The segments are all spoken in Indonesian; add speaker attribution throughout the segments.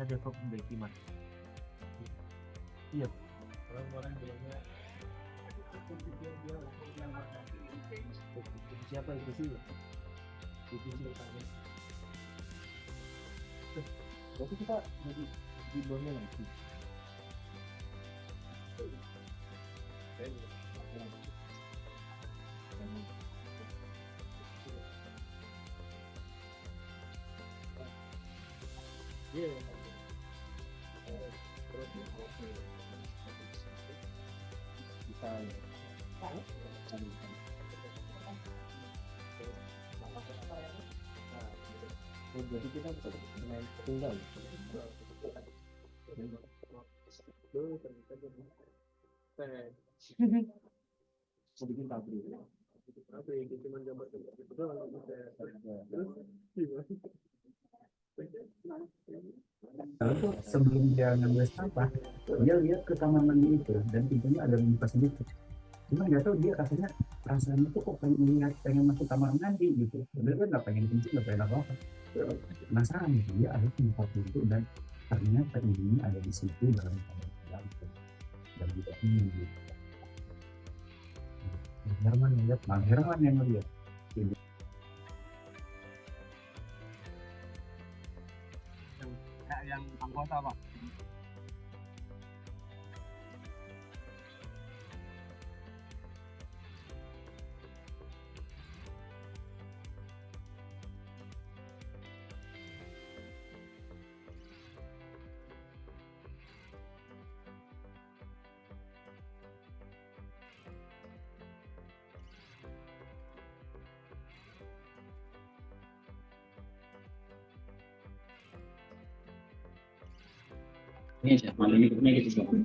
Speaker 1: Ada memperbaiki mas. Iya.
Speaker 2: Orang-orang bilangnya
Speaker 1: Siapa itu sih? Itu sih kami. Tapi kita jadi di bawahnya lagi. Iya. Bisa. Jadi kita main tunggal. Bikin pabrik.
Speaker 2: Pabrik cuma gambar itu doang
Speaker 3: Lalu sebelum dia ngambil sampah, dia lihat ke kamar mandi itu dan pintunya ada membuka sedikit. Cuma nggak tahu dia rasanya tuh kok pengen masuk kamar mandi gitu. Sebenarnya kan nggak pengen kencing, nggak pengen apa-apa. Penasaran gitu, dia ada buka pintu dan ternyata ini ada di situ dalam kamar dan juga ini gitu. Herman lihat, Bang Herman yang ngeliat.
Speaker 2: yang anggota pak.
Speaker 4: Ini siapa? Ini kita coba.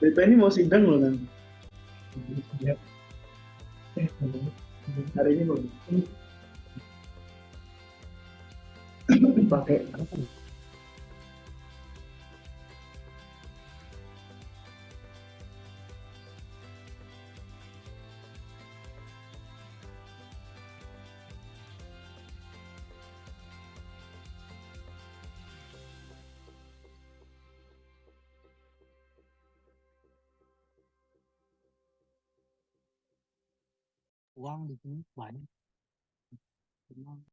Speaker 5: BP ini mau sidang loh nanti. Hari ini mau pakai apa?
Speaker 2: Uang di sini banyak. Uang.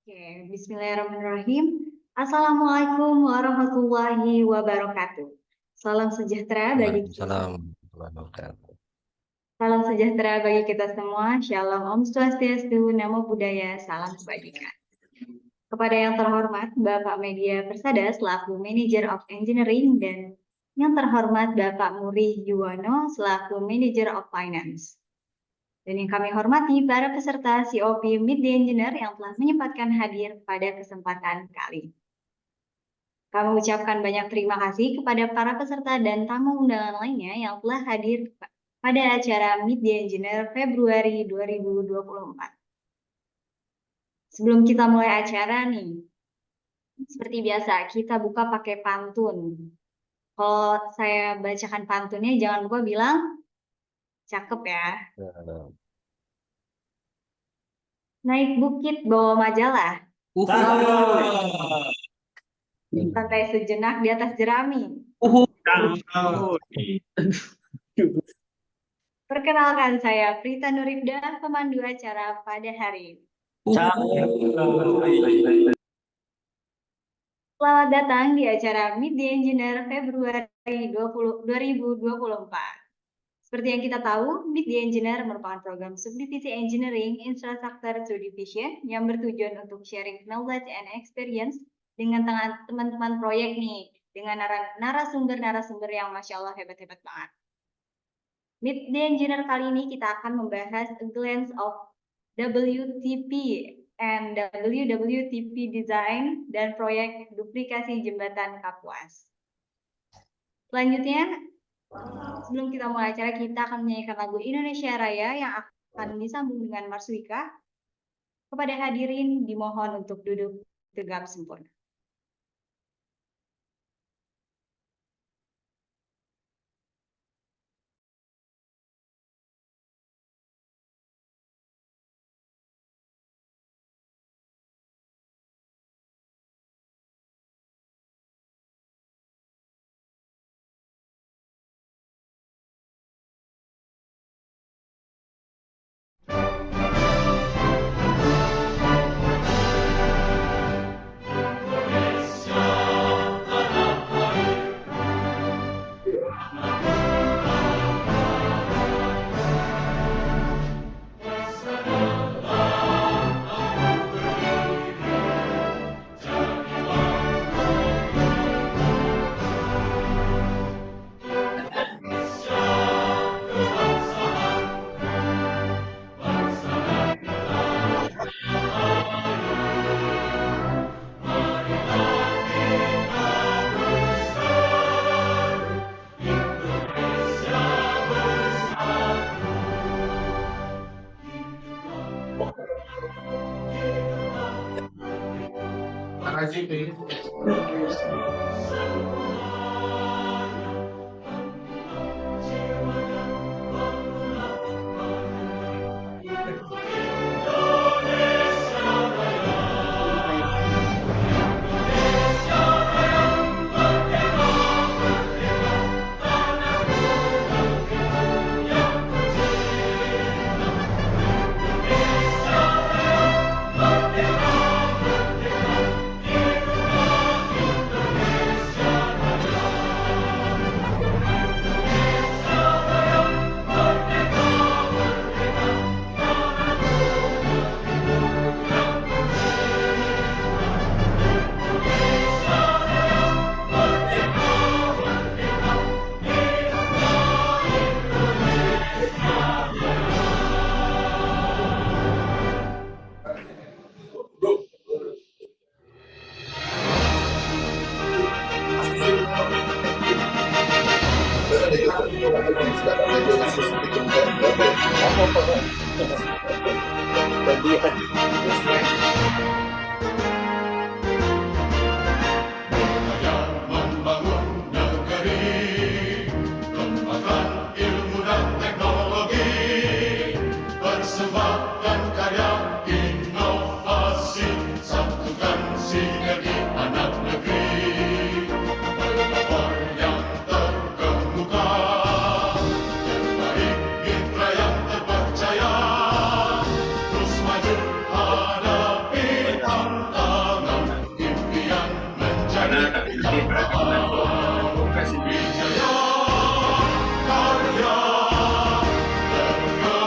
Speaker 6: Oke, Bismillahirrahmanirrahim. Assalamualaikum warahmatullahi wabarakatuh. Salam sejahtera bagi
Speaker 7: Waalaikumsalam warahmatullahi wabarakatuh.
Speaker 6: salam sejahtera bagi kita semua. Shalom, Om Swastiastu, Namo Buddhaya, salam kebajikan. Kepada yang terhormat Bapak Media Persada selaku Manager of Engineering dan yang terhormat Bapak Muri Yuwono selaku Manager of Finance. Dan yang kami hormati para peserta COP Meet the Engineer yang telah menyempatkan hadir pada kesempatan kali ini. Kami ucapkan banyak terima kasih kepada para peserta dan tamu undangan lainnya yang telah hadir pada acara Meet the Engineer Februari 2024. Sebelum kita mulai acara nih, seperti biasa kita buka pakai pantun. Kalau saya bacakan pantunnya jangan lupa bilang cakep ya. Naik bukit bawa majalah, santai sejenak di atas jerami. Perkenalkan saya Prita Nuribda, pemandu acara pada hari ini. Selamat datang di acara Meet the Engineer Februari 2024. Seperti yang kita tahu, Meet the Engineer merupakan program subdivisi Engineering Infrastructure Subdivision yang bertujuan untuk sharing knowledge and experience dengan teman-teman proyek nih, dengan narasumber-narasumber yang Masya Allah hebat-hebat banget. Meet the Engineer kali ini kita akan membahas a glance of WTP and WWTP design dan proyek duplikasi jembatan Kapuas. Selanjutnya, sebelum kita mulai acara, kita akan menyanyikan lagu Indonesia Raya yang akan disambung dengan Marswika. Kepada hadirin dimohon untuk duduk tegap sempurna.
Speaker 1: Gantian.
Speaker 8: Membangun negeri, kembangkan ilmu dan teknologi, persembahkan karya inovasi, satukan sinergi anak negeri, pelopor yang terkemuka, terbaik mitra yang terpercaya, terus maju hadapi tantangan, impian menjadi kenyataan. Wijaya karya terkemuka,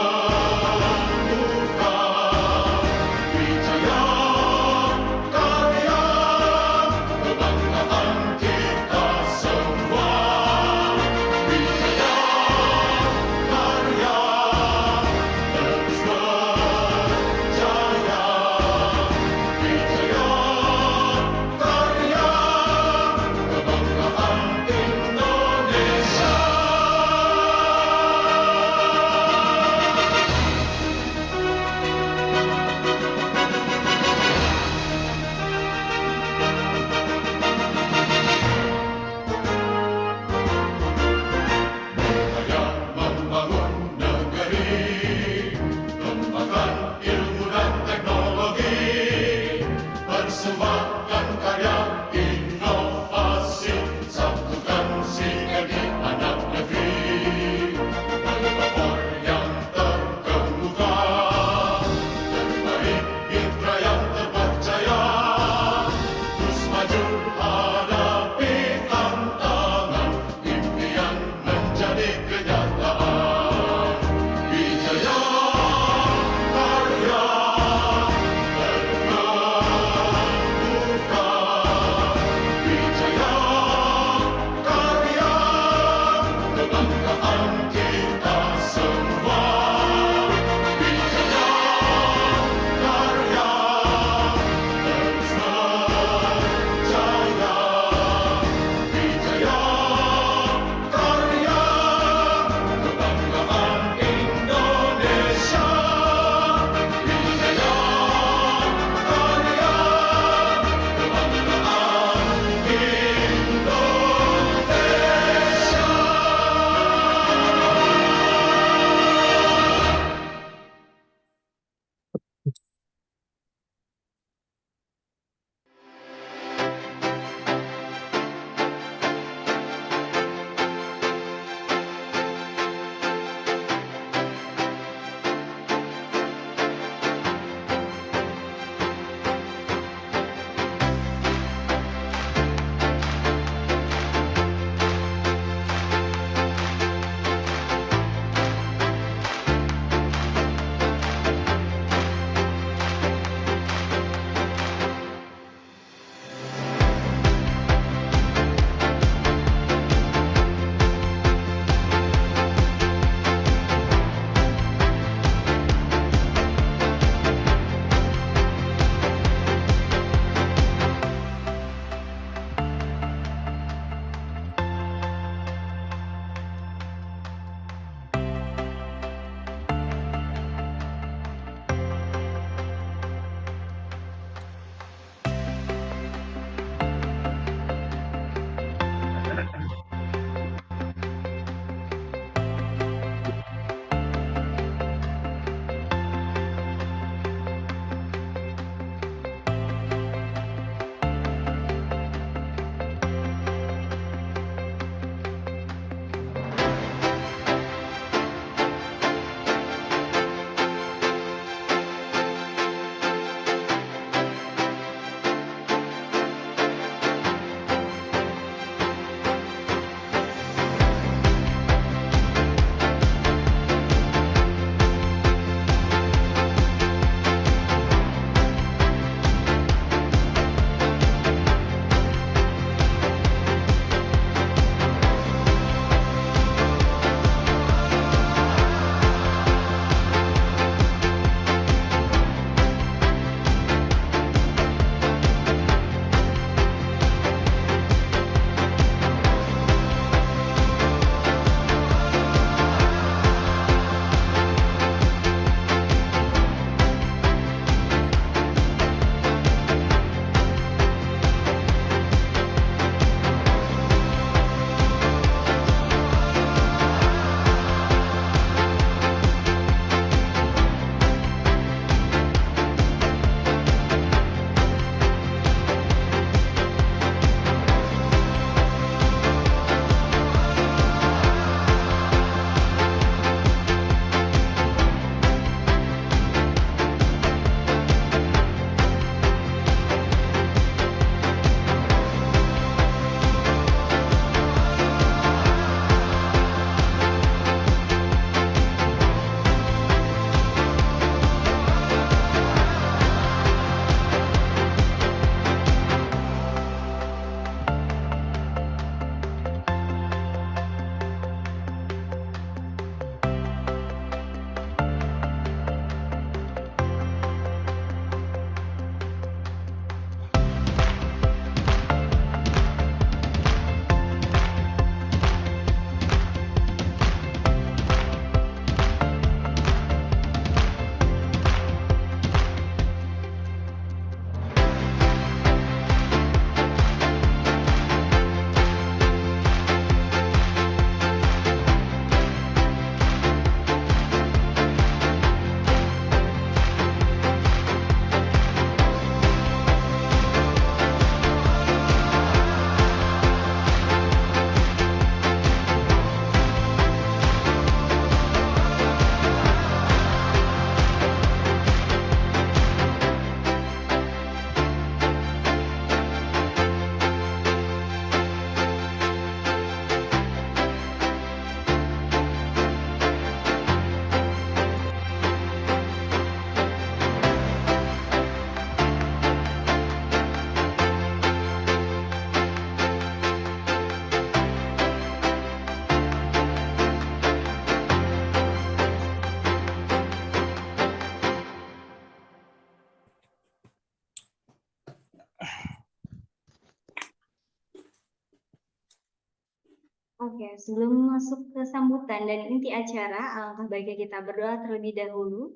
Speaker 6: Oke, sebelum masuk ke sambutan dan inti acara, alangkah baiknya kita berdoa terlebih dahulu.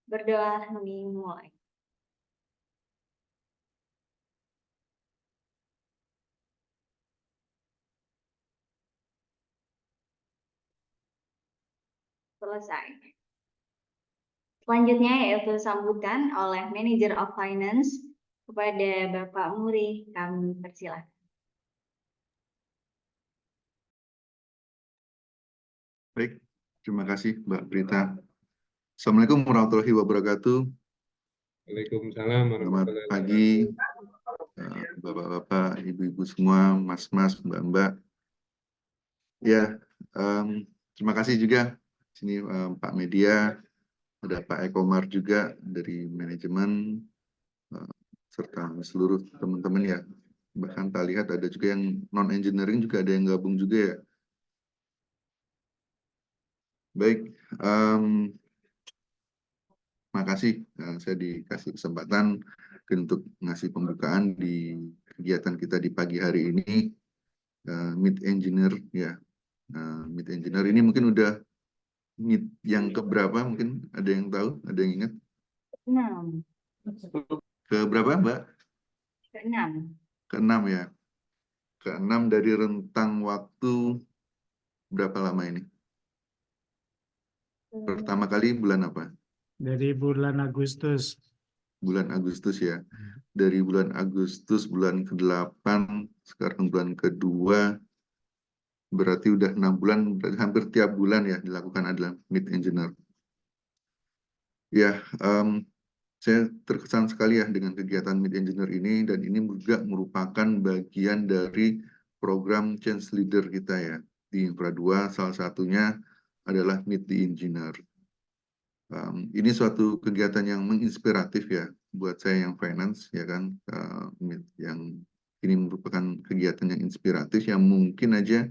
Speaker 6: Berdoa dimulai. Selesai. Selanjutnya yaitu sambutan oleh Manager of Finance kepada Bapak Muri. Kami persilahkan.
Speaker 9: Baik, terima kasih Mbak Prita. Assalamualaikum warahmatullahi wabarakatuh.
Speaker 10: Waalaikumsalam
Speaker 9: Selamat
Speaker 10: warahmatullahi
Speaker 9: pagi,
Speaker 10: wabarakatuh.
Speaker 9: Bapak-bapak, Ibu-ibu semua, Mas-mas, Mbak-mbak. Ya, terima kasih juga sini Pak Media, ada Pak Ekomar juga dari manajemen, serta seluruh teman-teman ya. Bahkan tak lihat ada juga yang non-engineering juga ada yang gabung juga ya. Baik, makasih saya dikasih kesempatan untuk ngasih pembukaan di kegiatan kita di pagi hari ini, Meet Engineer ya. Meet Engineer ini mungkin udah meet yang keberapa, mungkin ada yang tahu, ada yang ingat?
Speaker 6: 6.
Speaker 9: Keberapa Mbak?
Speaker 6: Ke-6.
Speaker 9: Ke-6 ya. Ke-6 dari rentang waktu berapa lama ini? Pertama kali bulan apa?
Speaker 2: Dari bulan Agustus.
Speaker 9: Bulan Agustus ya. Dari bulan Agustus, bulan ke-8, sekarang bulan ke-2, berarti udah 6 bulan, berarti hampir tiap bulan ya dilakukan adalah Meet Engineer. Ya, saya terkesan sekali ya dengan kegiatan Meet Engineer ini, dan ini juga merupakan bagian dari program Change Leader kita ya. Di Infra 2, salah satunya adalah Meet the Engineer. Ini suatu kegiatan yang menginspiratif ya buat saya yang finance ya kan, yang ini merupakan kegiatan yang inspiratif yang mungkin aja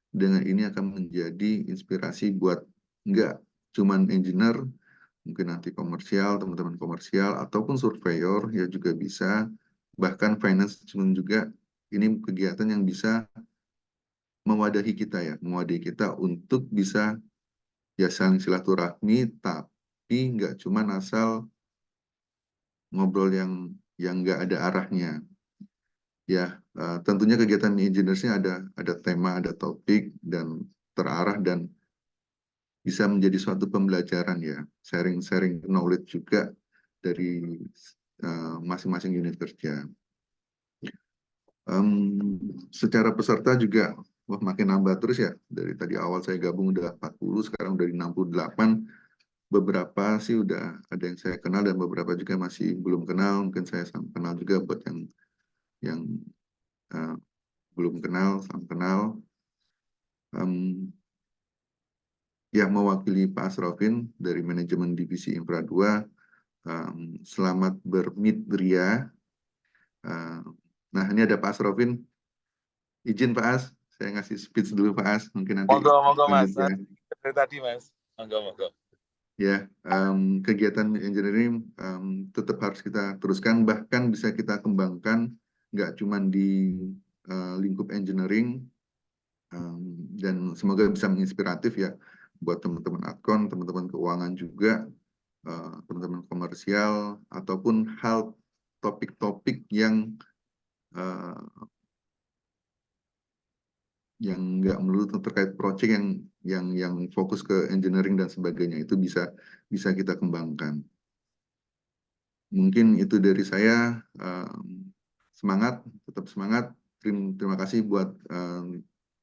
Speaker 9: dengan ini akan menjadi inspirasi buat nggak cuman engineer, mungkin nanti komersial, teman-teman komersial ataupun surveyor ya juga bisa, bahkan finance juga ini kegiatan yang bisa mewadahi kita ya, mewadahi kita untuk bisa ya saling silaturahmi, tapi nggak cuma asal ngobrol yang nggak ada arahnya. Ya, tentunya kegiatan engineers-nya ada tema, ada topik, dan terarah, dan bisa menjadi suatu pembelajaran ya, sharing knowledge juga dari masing-masing unit kerja. Secara peserta juga makin nambah terus ya, dari tadi awal saya gabung udah 40, sekarang udah di 68. Beberapa sih udah ada yang saya kenal dan beberapa juga masih belum kenal. Mungkin saya kenal juga buat yang belum kenal, salam kenal. Ya, mewakili Pak Asrofin dari manajemen divisi Infra 2. Selamat bermeet Ria. Nah, ini ada Pak Asrofin. Izin Pak As, saya ngasih speech dulu Pak As. Mungkin nanti
Speaker 11: Monggo Mas.
Speaker 9: ya.
Speaker 11: Dari tadi Mas. Monggo.
Speaker 9: Ya, kegiatan engineering tetap harus kita teruskan, bahkan bisa kita kembangkan nggak cuma di lingkup engineering, dan semoga bisa menginspiratif ya buat teman-teman adcon, teman-teman keuangan juga, teman-teman komersial, ataupun hal topik-topik yang nggak melulu terkait project yang fokus ke engineering dan sebagainya, itu bisa kita kembangkan. Mungkin itu dari saya. Semangat, tetap semangat. Terima kasih buat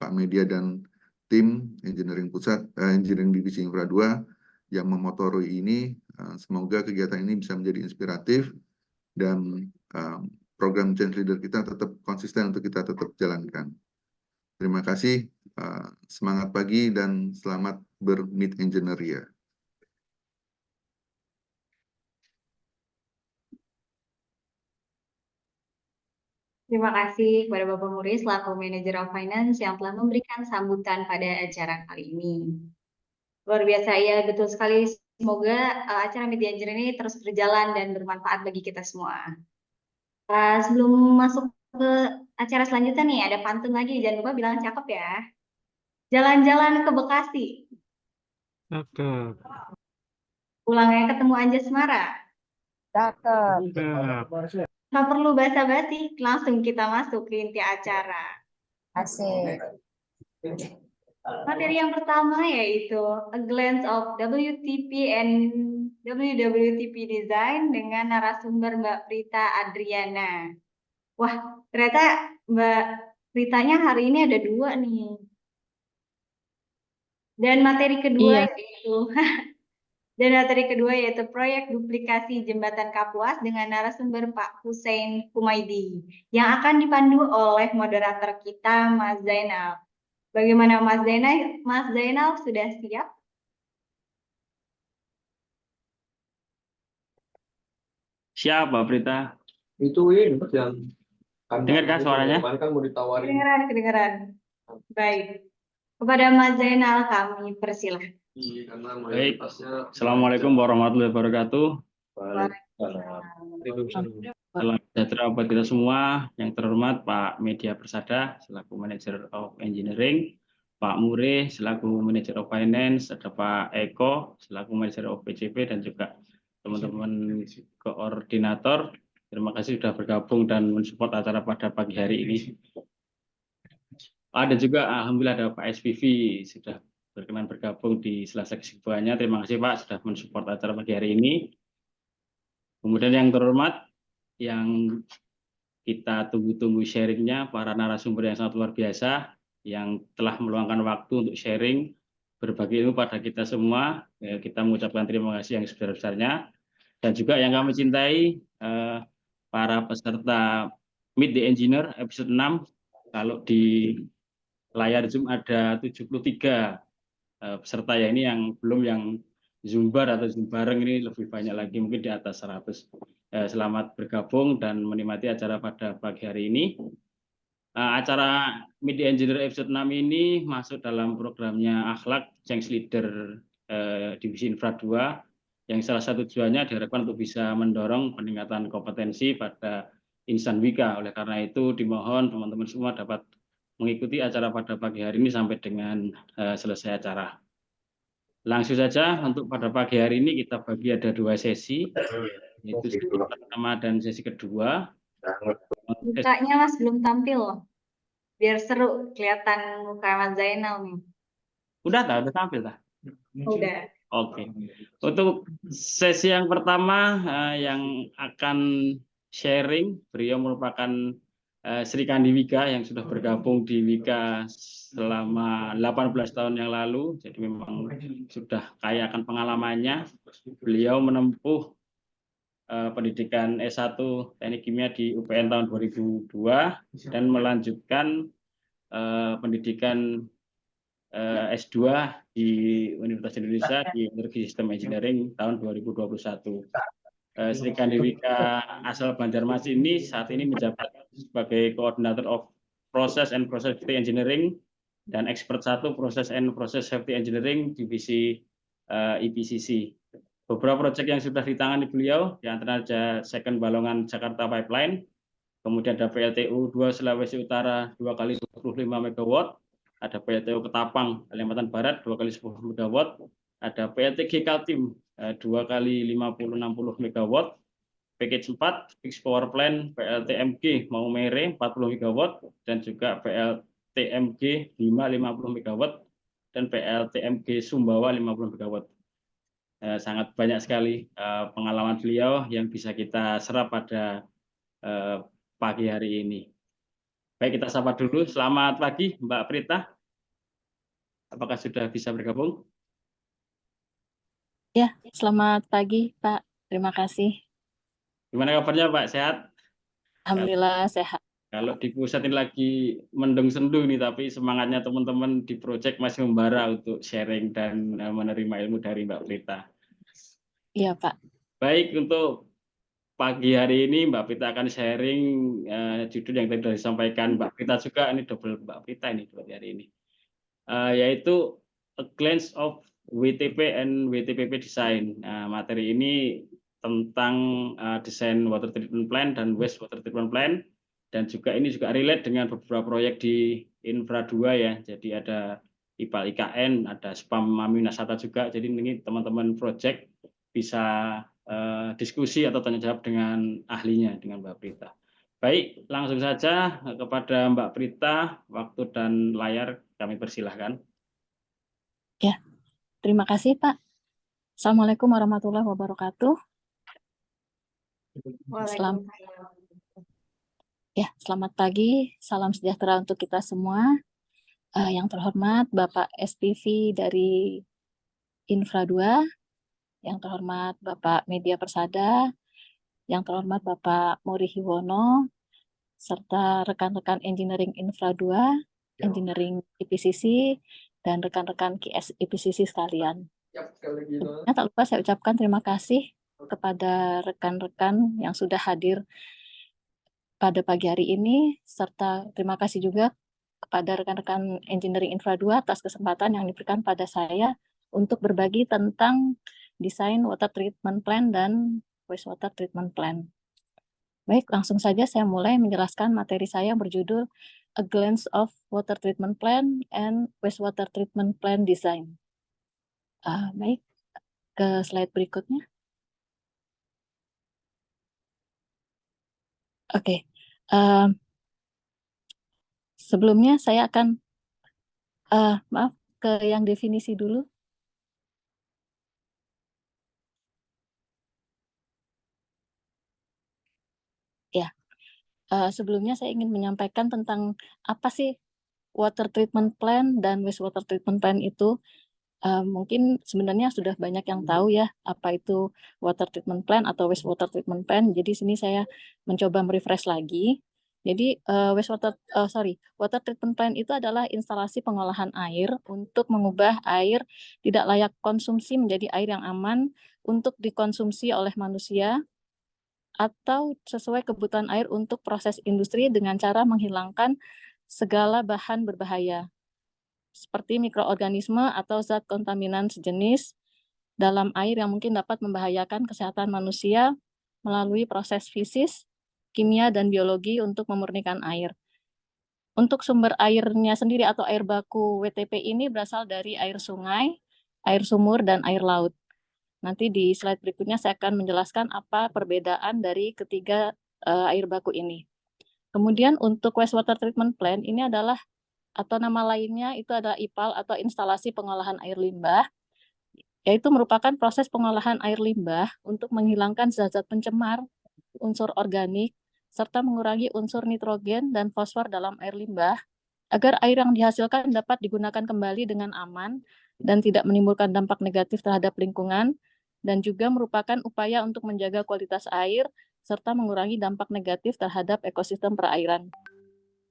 Speaker 9: Pak Media dan tim Engineering Pusat, Engineering Divisi Infra 2 yang memotori ini. Semoga kegiatan ini bisa menjadi inspiratif dan program Change Leader kita tetap konsisten untuk kita tetap jalankan. Terima kasih, semangat pagi dan selamat bermeet engineer ya.
Speaker 6: Terima kasih kepada Bapak Muri selaku Manager of Finance yang telah memberikan sambutan pada acara kali ini. Luar biasa ya, betul sekali. Semoga acara Meet the Engineer ini terus berjalan dan bermanfaat bagi kita semua. Sebelum masuk ke acara selanjutnya nih, ada pantun lagi. Jangan lupa bilang cakep ya. Jalan-jalan ke Bekasi.
Speaker 10: Cakep.
Speaker 6: Pulangnya ketemu Anjasmara.
Speaker 12: Cakep.
Speaker 10: Cakep.
Speaker 6: Nggak perlu basa-basi, langsung kita masuk ke inti acara.
Speaker 12: Asik.
Speaker 6: Materi yang pertama yaitu A Glance of WTP and WWTP Design dengan narasumber Mbak Prita Adriana. Wah, ternyata Mbak Pritanya hari ini ada 2 nih. Dan materi kedua yaitu proyek duplikasi jembatan Kapuas dengan narasumber Pak Hussein Kumaidi yang akan dipandu oleh moderator kita Mas Zainal. Bagaimana Mas Zainal? Mas Zainal sudah siap?
Speaker 4: Siap, Mbak Prita.
Speaker 13: Itu yang
Speaker 4: Dengar kan suaranya?
Speaker 13: kemarin kan mau ditawarin.
Speaker 6: Kedengeran. Baik. Kepada Mas Zainal kami persilahkan.
Speaker 4: Baik. Assalamualaikum warahmatullahi wabarakatuh. Salam sejahtera buat kita semua. Yang terhormat Pak Media Persada selaku Manager of Engineering, Pak Mure selaku Manager of Finance, ada Pak Eko selaku Manager of PCP dan juga teman-teman koordinator. Terima kasih sudah bergabung dan mensupport acara pada pagi hari ini. Ada juga alhamdulillah ada Pak SPV sudah berkenan bergabung di sela-sela kesibukannya. Terima kasih Pak sudah mensupport acara pagi hari ini. Kemudian yang terhormat yang kita tunggu-tunggu sharingnya para narasumber yang sangat luar biasa yang telah meluangkan waktu untuk sharing berbagi ilmu pada kita semua. Kita mengucapkan terima kasih yang sebesar-besarnya dan juga yang kami cintai para peserta Meet the Engineer episode 6. Kalau di layar Zoom ada 73 peserta ya, ini yang belum yang Zoom bar atau Zoom bareng ini lebih banyak lagi, mungkin di atas 100. Selamat bergabung dan menikmati acara pada pagi hari ini. Acara Meet the Engineer episode 6 ini masuk dalam programnya Akhlak Change Leader Divisi Infra 2 yang salah satu tujuannya diharapkan untuk bisa mendorong peningkatan kompetensi pada insan Wika. Oleh karena itu dimohon teman-teman semua dapat mengikuti acara pada pagi hari ini sampai dengan selesai acara. Langsung saja untuk pada pagi hari ini kita bagi ada 2 sesi, yaitu sesi pertama dan sesi kedua.
Speaker 6: Mukanya Mas belum tampil, biar seru kelihatan muka Mas Zainal nih.
Speaker 4: Udah tampil tak?
Speaker 6: Udah.
Speaker 4: Oke. Untuk sesi yang pertama yang akan sharing, beliau merupakan Sri Kandi Wika yang sudah bergabung di Wika selama 18 tahun yang lalu, jadi memang sudah kaya akan pengalamannya. Beliau menempuh pendidikan S1 Teknik Kimia di UPN tahun 2002 dan melanjutkan pendidikan S2 di Universitas Indonesia di Energi Sistem Engineering tahun 2021. Sri Kandi Wika asal Banjarmasin ini saat ini menjabat sebagai Koordinator of Process and Process Safety Engineering dan Expert 1 Process and Process Safety Engineering Divisi IPCC. Beberapa proyek yang sudah ditangani beliau, di antara ada Second Balongan Jakarta Pipeline, kemudian ada PLTU 2 Sulawesi Utara 2 kali 25 MW, ada PLTU Ketapang Kalimantan Barat 2 kali 10 MW, ada PLTG Kaltim 2 kali 50-60 MW, package 4 fixed power plant PLTMG Maumere 40 MW dan juga PLTMG Bima 50 MW dan PLTMG Sumbawa 50 MW. Sangat banyak sekali pengalaman beliau yang bisa kita serap pada pagi hari ini. Baik, kita sapa dulu. Selamat pagi Mbak Prita. Apakah sudah bisa bergabung?
Speaker 12: Ya, selamat pagi Pak. Terima kasih.
Speaker 4: Gimana kabarnya Pak? Sehat?
Speaker 12: Alhamdulillah sehat.
Speaker 4: Kalau di pusat ini lagi mendung sendu nih, tapi semangatnya teman-teman di proyek masih membara untuk sharing dan menerima ilmu dari Mbak Prita.
Speaker 12: Iya Pak.
Speaker 4: Baik, untuk pagi hari ini Mbak Prita akan sharing judul yang tadi sudah disampaikan Mbak Prita juga, ini double Mbak Prita ini buat hari ini, yaitu A Glance of WTP and WTPP Design. Materi ini tentang desain water treatment plant dan waste water treatment plant, dan juga ini juga relate dengan beberapa proyek di Infra 2 ya. Jadi ada IPAL IKN, ada Spam Minasata juga. Jadi ini teman-teman project bisa diskusi atau tanya jawab dengan ahlinya, dengan Mbak Prita. Baik, langsung saja kepada Mbak Prita, waktu dan layar kami persilahkan.
Speaker 12: Ya, terima kasih Pak. Assalamualaikum warahmatullahi wabarakatuh. Selamat, selamat pagi, salam sejahtera untuk kita semua. Yang terhormat Bapak SPV dari Infra 2, yang terhormat Bapak Media Persada, yang terhormat Bapak Muri Hiwono, serta rekan-rekan Engineering Infra 2, Engineering IPCC, dan rekan-rekan QS IPCC sekalian. Tak lupa saya ucapkan terima kasih kepada rekan-rekan yang sudah hadir pada pagi hari ini, serta terima kasih juga kepada rekan-rekan Engineering Infra 2 atas kesempatan yang diberikan pada saya untuk berbagi tentang desain water treatment plan dan wastewater treatment plan. Baik, langsung saja saya mulai menjelaskan materi saya yang berjudul A Glance of Water Treatment Plan and Wastewater Treatment Plan Design. Baik, ke slide berikutnya. Oke, sebelumnya saya akan, maaf, ke yang definisi dulu. Ya, sebelumnya saya ingin menyampaikan tentang apa sih water treatment plan dan wastewater treatment plan itu. Mungkin sebenarnya sudah banyak yang tahu ya apa itu water treatment plan atau wastewater treatment plan. Jadi sini saya mencoba merefresh lagi. Jadi water treatment plan itu adalah instalasi pengolahan air untuk mengubah air tidak layak konsumsi menjadi air yang aman untuk dikonsumsi oleh manusia atau sesuai kebutuhan air untuk proses industri dengan cara menghilangkan segala bahan berbahaya seperti mikroorganisme atau zat kontaminan sejenis dalam air yang mungkin dapat membahayakan kesehatan manusia melalui proses fisik, kimia, dan biologi untuk memurnikan air. Untuk sumber airnya sendiri atau air baku WTP ini berasal dari air sungai, air sumur, dan air laut. Nanti di slide berikutnya saya akan menjelaskan apa perbedaan dari ketiga air baku ini. Kemudian untuk wastewater treatment plant ini adalah atau nama lainnya itu adalah IPAL atau instalasi pengolahan air limbah, yaitu merupakan proses pengolahan air limbah untuk menghilangkan zat-zat pencemar, unsur organik, serta mengurangi unsur nitrogen dan fosfor dalam air limbah, agar air yang dihasilkan dapat digunakan kembali dengan aman dan tidak menimbulkan dampak negatif terhadap lingkungan, dan juga merupakan upaya untuk menjaga kualitas air, serta mengurangi dampak negatif terhadap ekosistem perairan.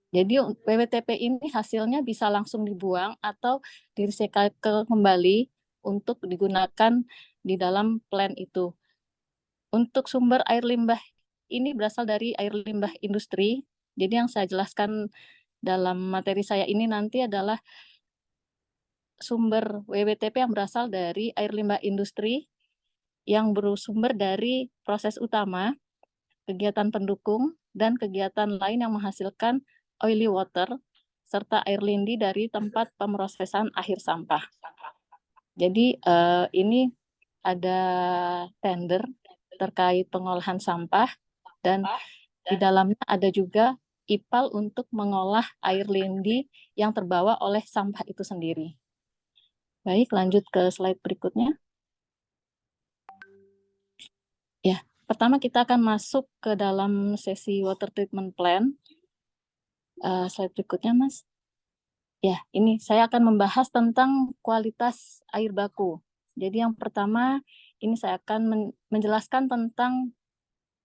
Speaker 12: Jadi WWTP ini hasilnya bisa langsung dibuang atau direcycle kembali untuk digunakan di dalam plan itu. Untuk sumber air limbah ini berasal dari air limbah industri. Jadi yang saya jelaskan dalam materi saya ini nanti adalah sumber WWTP yang berasal dari air limbah industri yang bersumber dari proses utama, kegiatan pendukung, dan kegiatan lain yang menghasilkan oily water, serta air lindi dari tempat pemrosesan akhir sampah. Jadi ini ada tender terkait pengolahan sampah, dan di dalamnya ada juga IPAL untuk mengolah air lindi yang terbawa oleh sampah itu sendiri. Baik, lanjut ke slide berikutnya. Ya, pertama kita akan masuk ke dalam sesi water treatment plan. Slide berikutnya, Mas. Ya, ini saya akan membahas tentang kualitas air baku. Jadi yang pertama, ini saya akan menjelaskan tentang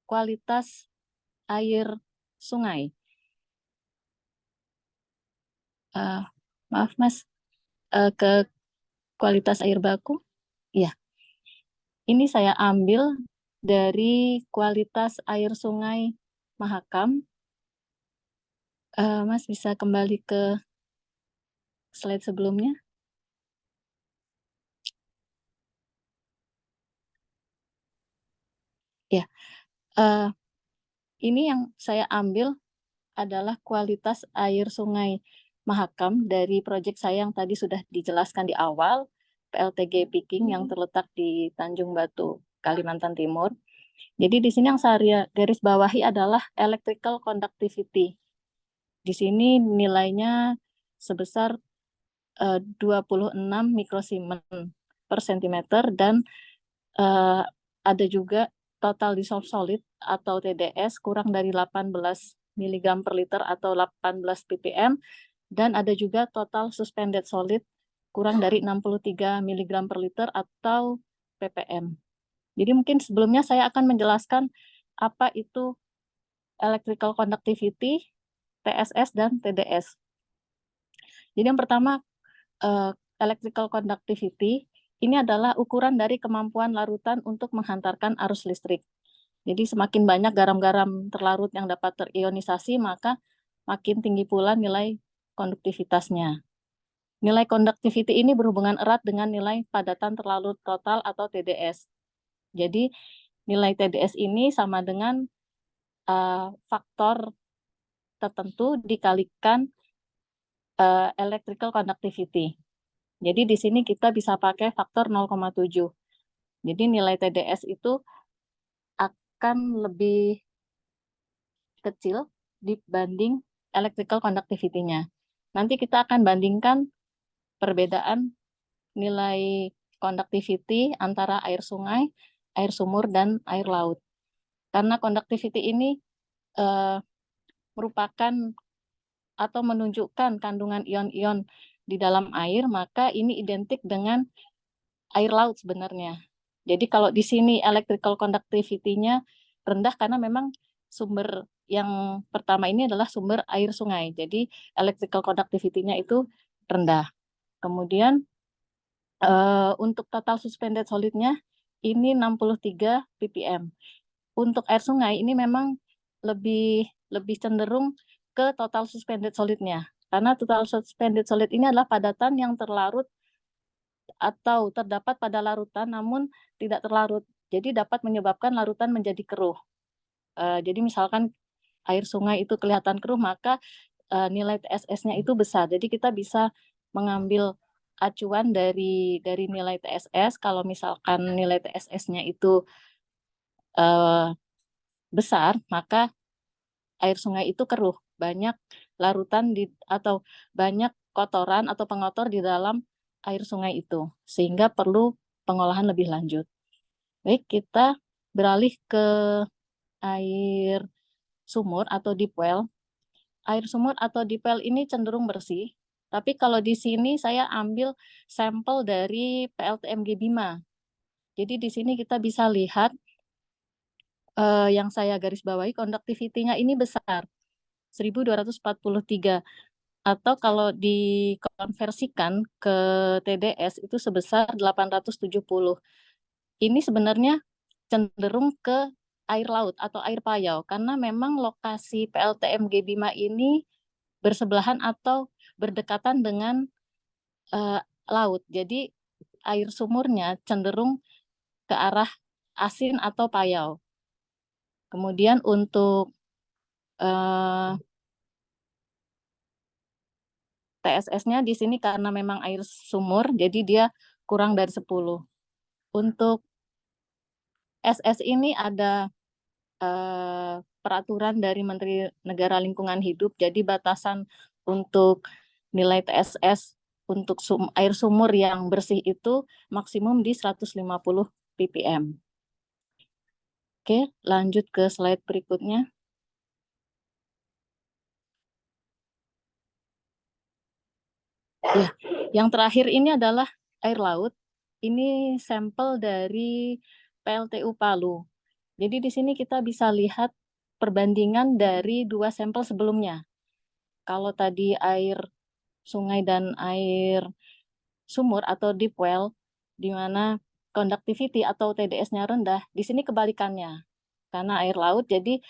Speaker 12: kualitas air sungai. Maaf, Mas, ke kualitas air baku. Ya, ini saya ambil dari kualitas air sungai Mahakam. Mas bisa kembali ke slide sebelumnya. Ya, ini yang saya ambil adalah kualitas air sungai Mahakam dari proyek saya yang tadi sudah dijelaskan di awal, PLTG Picking yang terletak di Tanjung Batu, Kalimantan Timur. Jadi di sini yang saya garis bawahi adalah electrical conductivity. Di sini nilainya sebesar 26 mikrosiemens per sentimeter dan ada juga total dissolved solid atau TDS kurang dari 18 mg per liter atau 18 ppm, dan ada juga total suspended solid kurang dari 63 mg per liter atau ppm. Jadi mungkin sebelumnya saya akan menjelaskan apa itu electrical conductivity, TSS, dan TDS. Jadi yang pertama, electrical conductivity ini adalah ukuran dari kemampuan larutan untuk menghantarkan arus listrik. Jadi semakin banyak garam-garam terlarut yang dapat terionisasi, maka makin tinggi pula nilai konduktivitasnya. Nilai conductivity ini berhubungan erat dengan nilai padatan terlarut total atau TDS. Jadi nilai TDS ini sama dengan faktor tertentu dikalikan electrical conductivity. Jadi di sini kita bisa pakai faktor 0,7. Jadi nilai TDS itu akan lebih kecil dibanding electrical conductivity-nya. Nanti kita akan bandingkan perbedaan nilai conductivity antara air sungai, air sumur, dan air laut. Karena conductivity ini merupakan atau menunjukkan kandungan ion-ion di dalam air, maka ini identik dengan air laut sebenarnya. Jadi kalau di sini electrical conductivity-nya rendah karena memang sumber yang pertama ini adalah sumber air sungai. Jadi electrical conductivity-nya itu rendah. Kemudian untuk total suspended solid-nya ini 63 ppm. Untuk air sungai ini memang lebih cenderung ke total suspended solid-nya. Karena total suspended solid ini adalah padatan yang terlarut atau terdapat pada larutan namun tidak terlarut. Jadi dapat menyebabkan larutan menjadi keruh. Jadi misalkan air sungai itu kelihatan keruh, maka nilai TSS-nya itu besar. Jadi kita bisa mengambil acuan dari nilai TSS. Kalau misalkan nilai TSS-nya itu besar, maka air sungai itu keruh. Banyak larutan atau banyak kotoran atau pengotor di dalam air sungai itu, sehingga perlu pengolahan lebih lanjut. Baik, kita beralih ke air sumur atau deep well. Air sumur atau deep well ini cenderung bersih, tapi kalau di sini saya ambil sampel dari PLTMG Bima. Jadi di sini kita bisa lihat yang saya garis bawahi conductivity-nya ini besar, 1243. Atau kalau dikonversikan ke TDS itu sebesar 870. Ini sebenarnya cenderung ke air laut atau air payau karena memang lokasi PLTMG Bima ini bersebelahan atau berdekatan dengan laut. Jadi air sumurnya cenderung ke arah asin atau payau. Kemudian untuk TSS-nya di sini karena memang air sumur, jadi dia kurang dari 10. Untuk SS ini ada peraturan dari Menteri Negara Lingkungan Hidup, jadi batasan untuk nilai TSS untuk air sumur yang bersih itu maksimum di 150 ppm. Oke, lanjut ke slide berikutnya. Ya, yang terakhir ini adalah air laut. Ini sampel dari PLTU Palu. Jadi di sini kita bisa lihat perbandingan dari dua sampel sebelumnya. Kalau tadi air sungai dan air sumur atau deep well, di mana conductivity atau TDS-nya rendah, di sini kebalikannya. Karena air laut, jadi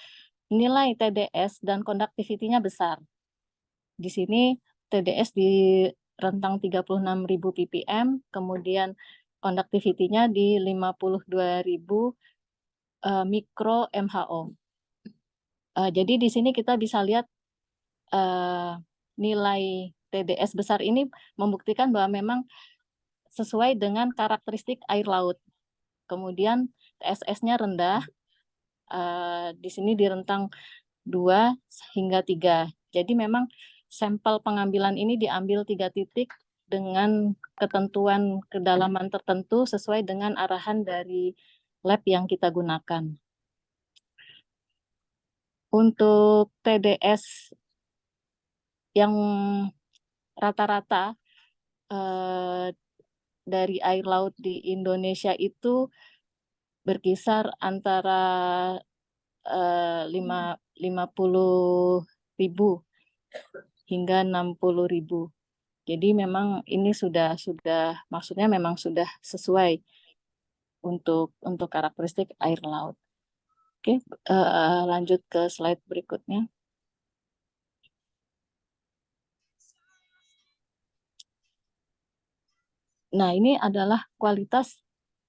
Speaker 12: nilai TDS dan conductivity-nya besar. Di sini TDS di rentang 36.000 ppm, kemudian conductivity-nya di 52.000 mikro MHO. Jadi di sini kita bisa lihat nilai TDS besar ini membuktikan bahwa memang sesuai dengan karakteristik air laut. Kemudian TSS-nya rendah, di sini di rentang 2 hingga 3. Jadi memang sampel pengambilan ini diambil 3 titik dengan ketentuan kedalaman tertentu sesuai dengan arahan dari lab yang kita gunakan. Untuk TDS yang rata-rata dari air laut di Indonesia itu berkisar antara 50.000 hingga 60.000. Jadi memang ini sudah maksudnya memang sudah sesuai untuk karakteristik air laut. Oke, lanjut ke slide berikutnya. Nah, ini adalah kualitas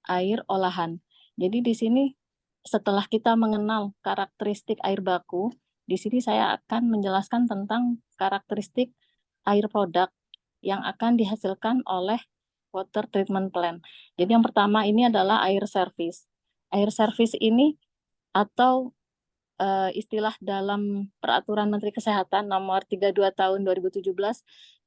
Speaker 12: air olahan. Jadi di sini setelah kita mengenal karakteristik air baku, di sini saya akan menjelaskan tentang karakteristik air produk yang akan dihasilkan oleh water treatment plant. Jadi yang pertama ini adalah air service. Air service ini atau istilah dalam Peraturan Menteri Kesehatan Nomor 32 Tahun 2017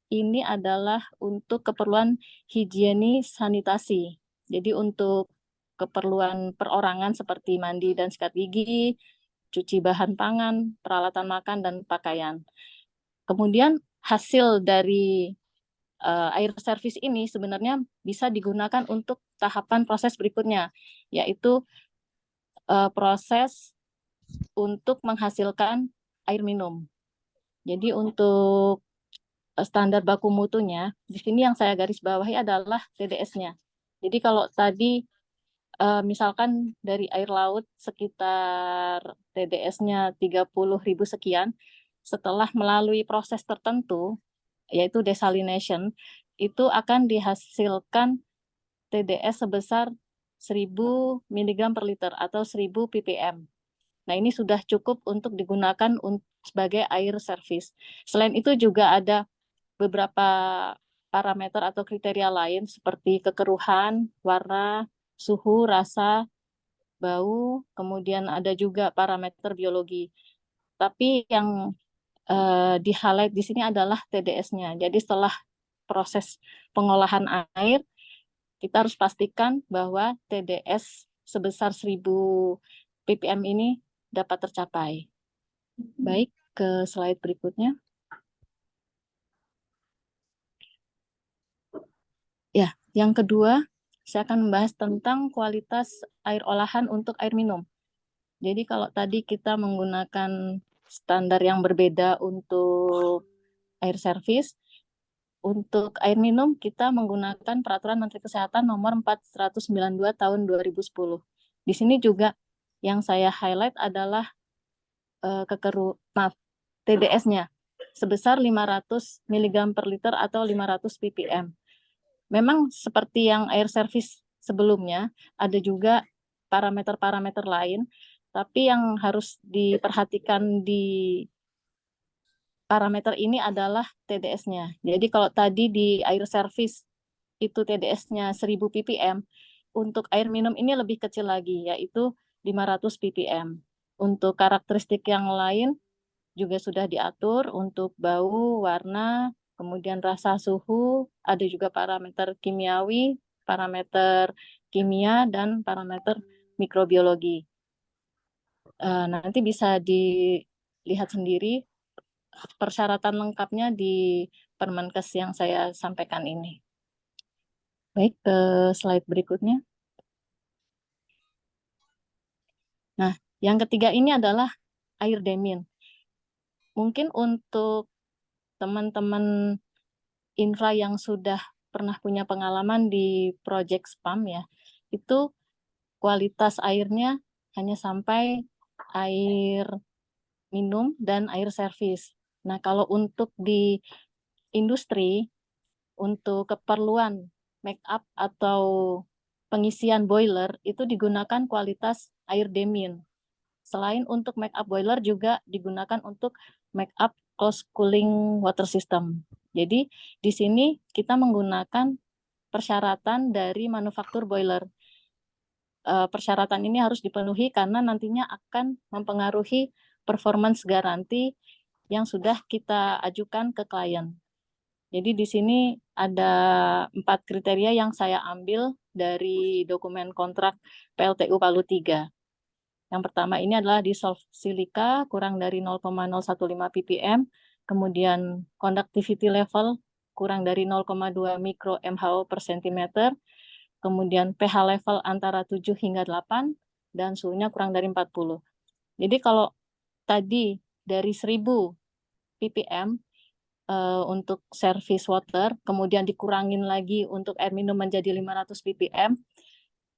Speaker 12: ini adalah untuk keperluan higienis sanitasi. Jadi untuk keperluan perorangan seperti mandi dan sikat gigi, cuci bahan pangan, peralatan makan, dan pakaian. Kemudian hasil dari air service ini sebenarnya bisa digunakan untuk tahapan proses berikutnya, yaitu proses untuk menghasilkan air minum. Jadi untuk standar baku mutunya, di sini yang saya garis bawahi adalah TDS-nya. Jadi kalau tadi misalkan dari air laut sekitar TDS-nya 30.000 sekian, setelah melalui proses tertentu, yaitu desalination, itu akan dihasilkan TDS sebesar 1000 mg per liter atau 1000 ppm. Nah, ini sudah cukup untuk digunakan sebagai air service. Selain itu juga ada beberapa parameter atau kriteria lain seperti kekeruhan, warna, suhu, rasa, bau, kemudian ada juga parameter biologi. Tapi yang di-highlight di sini adalah TDS-nya. Jadi setelah proses pengolahan air, kita harus pastikan bahwa TDS sebesar 1000 ppm ini dapat tercapai. Baik, ke slide berikutnya. Ya, yang kedua, saya akan membahas tentang kualitas air olahan untuk air minum. Jadi kalau tadi kita menggunakan standar yang berbeda untuk air service, untuk air minum kita menggunakan Peraturan Menteri Kesehatan Nomor 492 Tahun 2010. Di sini juga yang saya highlight adalah TDS-nya sebesar 500 mg per liter atau 500 ppm. Memang seperti yang air service sebelumnya, ada juga parameter-parameter lain, tapi yang harus diperhatikan di parameter ini adalah TDS-nya. Jadi kalau tadi di air service itu TDS-nya 1000 ppm, untuk air minum ini lebih kecil lagi, yaitu 500 ppm. Untuk karakteristik yang lain juga sudah diatur untuk bau, warna, kemudian rasa, suhu, ada juga parameter kimiawi, parameter kimia, dan parameter mikrobiologi. Nanti bisa dilihat sendiri persyaratan lengkapnya di Permenkes yang saya sampaikan ini. Baik, ke slide berikutnya. Nah, yang ketiga ini adalah air demin. Mungkin untuk teman-teman infra yang sudah pernah punya pengalaman di project spam ya, itu kualitas airnya hanya sampai air minum dan air service. Nah, kalau untuk di industri, untuk keperluan make up atau pengisian boiler, itu digunakan kualitas air demin. Selain untuk make up boiler juga digunakan untuk make up close cooling water system. Jadi di sini kita menggunakan persyaratan dari manufaktur boiler. Persyaratan ini harus dipenuhi karena nantinya akan mempengaruhi performance garansi yang sudah kita ajukan ke klien. Jadi di sini ada 4 kriteria yang saya ambil dari dokumen kontrak PLTU Palu 3. Yang pertama ini adalah dissolved silika kurang dari 0,015 ppm, kemudian conductivity level kurang dari 0,2 mikro mho per cm, kemudian pH level antara 7 hingga 8, dan suhunya kurang dari 40. Jadi kalau tadi dari 1000 ppm untuk service water, kemudian dikurangin lagi untuk air minum menjadi 500 ppm,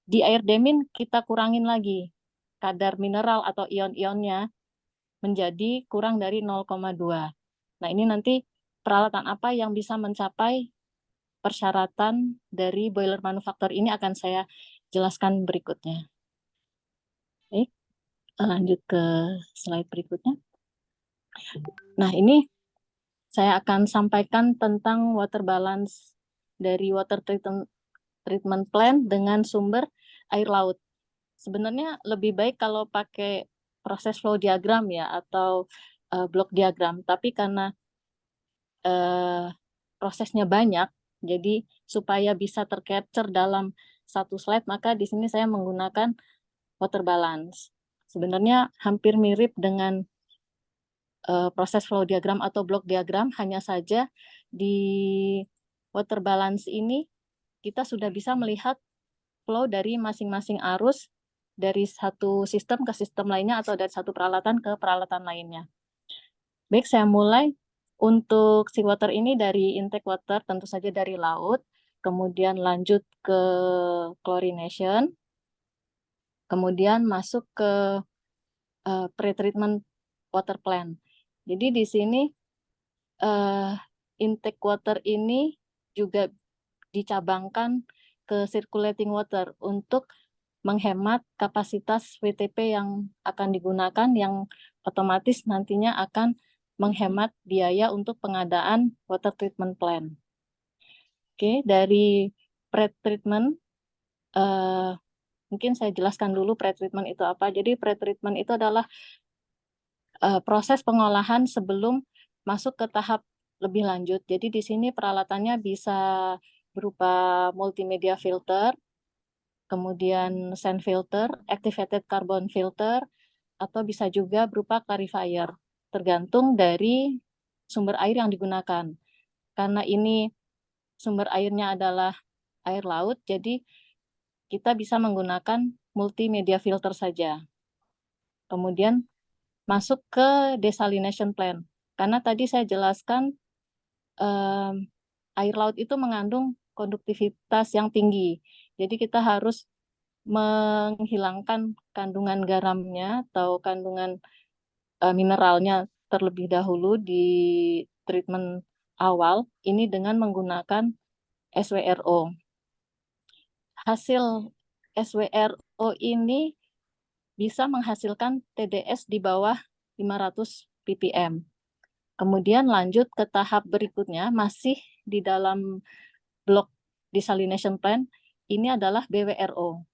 Speaker 12: di air demin kita kurangin lagi kadar mineral atau ion-ionnya menjadi kurang dari 0,2. Nah, ini nanti peralatan apa yang bisa mencapai persyaratan dari boiler manufaktur ini akan saya jelaskan berikutnya. Baik, lanjut ke slide berikutnya. Nah, ini saya akan sampaikan tentang water balance dari water treatment plant dengan sumber air laut. Sebenarnya lebih baik kalau pakai proses flow diagram ya, atau block diagram. Tapi karena prosesnya banyak, jadi supaya bisa tercapture dalam satu slide, maka di sini saya menggunakan water balance. Sebenarnya hampir mirip dengan proses flow diagram atau block diagram, hanya saja di water balance ini kita sudah bisa melihat flow dari masing-masing arus dari satu sistem ke sistem lainnya atau dari satu peralatan ke peralatan lainnya. Baik, saya mulai. Untuk seawater ini dari intake water tentu saja dari laut, kemudian lanjut ke chlorination, kemudian masuk ke pre-treatment water plant. Jadi di sini intake water ini juga dicabangkan ke circulating water untuk menghemat kapasitas WTP yang akan digunakan, yang otomatis nantinya akan menghemat biaya untuk pengadaan water treatment plant. Oke, dari pre-treatment, mungkin saya jelaskan dulu pre-treatment itu apa. Jadi pre-treatment itu adalah proses pengolahan sebelum masuk ke tahap lebih lanjut. Jadi di sini peralatannya bisa berupa multimedia filter, kemudian sand filter, activated carbon filter, atau bisa juga berupa clarifier, tergantung dari sumber air yang digunakan. Karena ini sumber airnya adalah air laut, jadi kita bisa menggunakan multimedia filter saja. Kemudian masuk ke desalination plant. Karena tadi saya jelaskan air laut itu mengandung konduktivitas yang tinggi. Jadi kita harus menghilangkan kandungan garamnya atau kandungan mineralnya terlebih dahulu di treatment awal, ini dengan menggunakan SWRO. Hasil SWRO ini bisa menghasilkan TDS di bawah 500 ppm. Kemudian lanjut ke tahap berikutnya, masih di dalam blok desalination plant, ini adalah BWRO.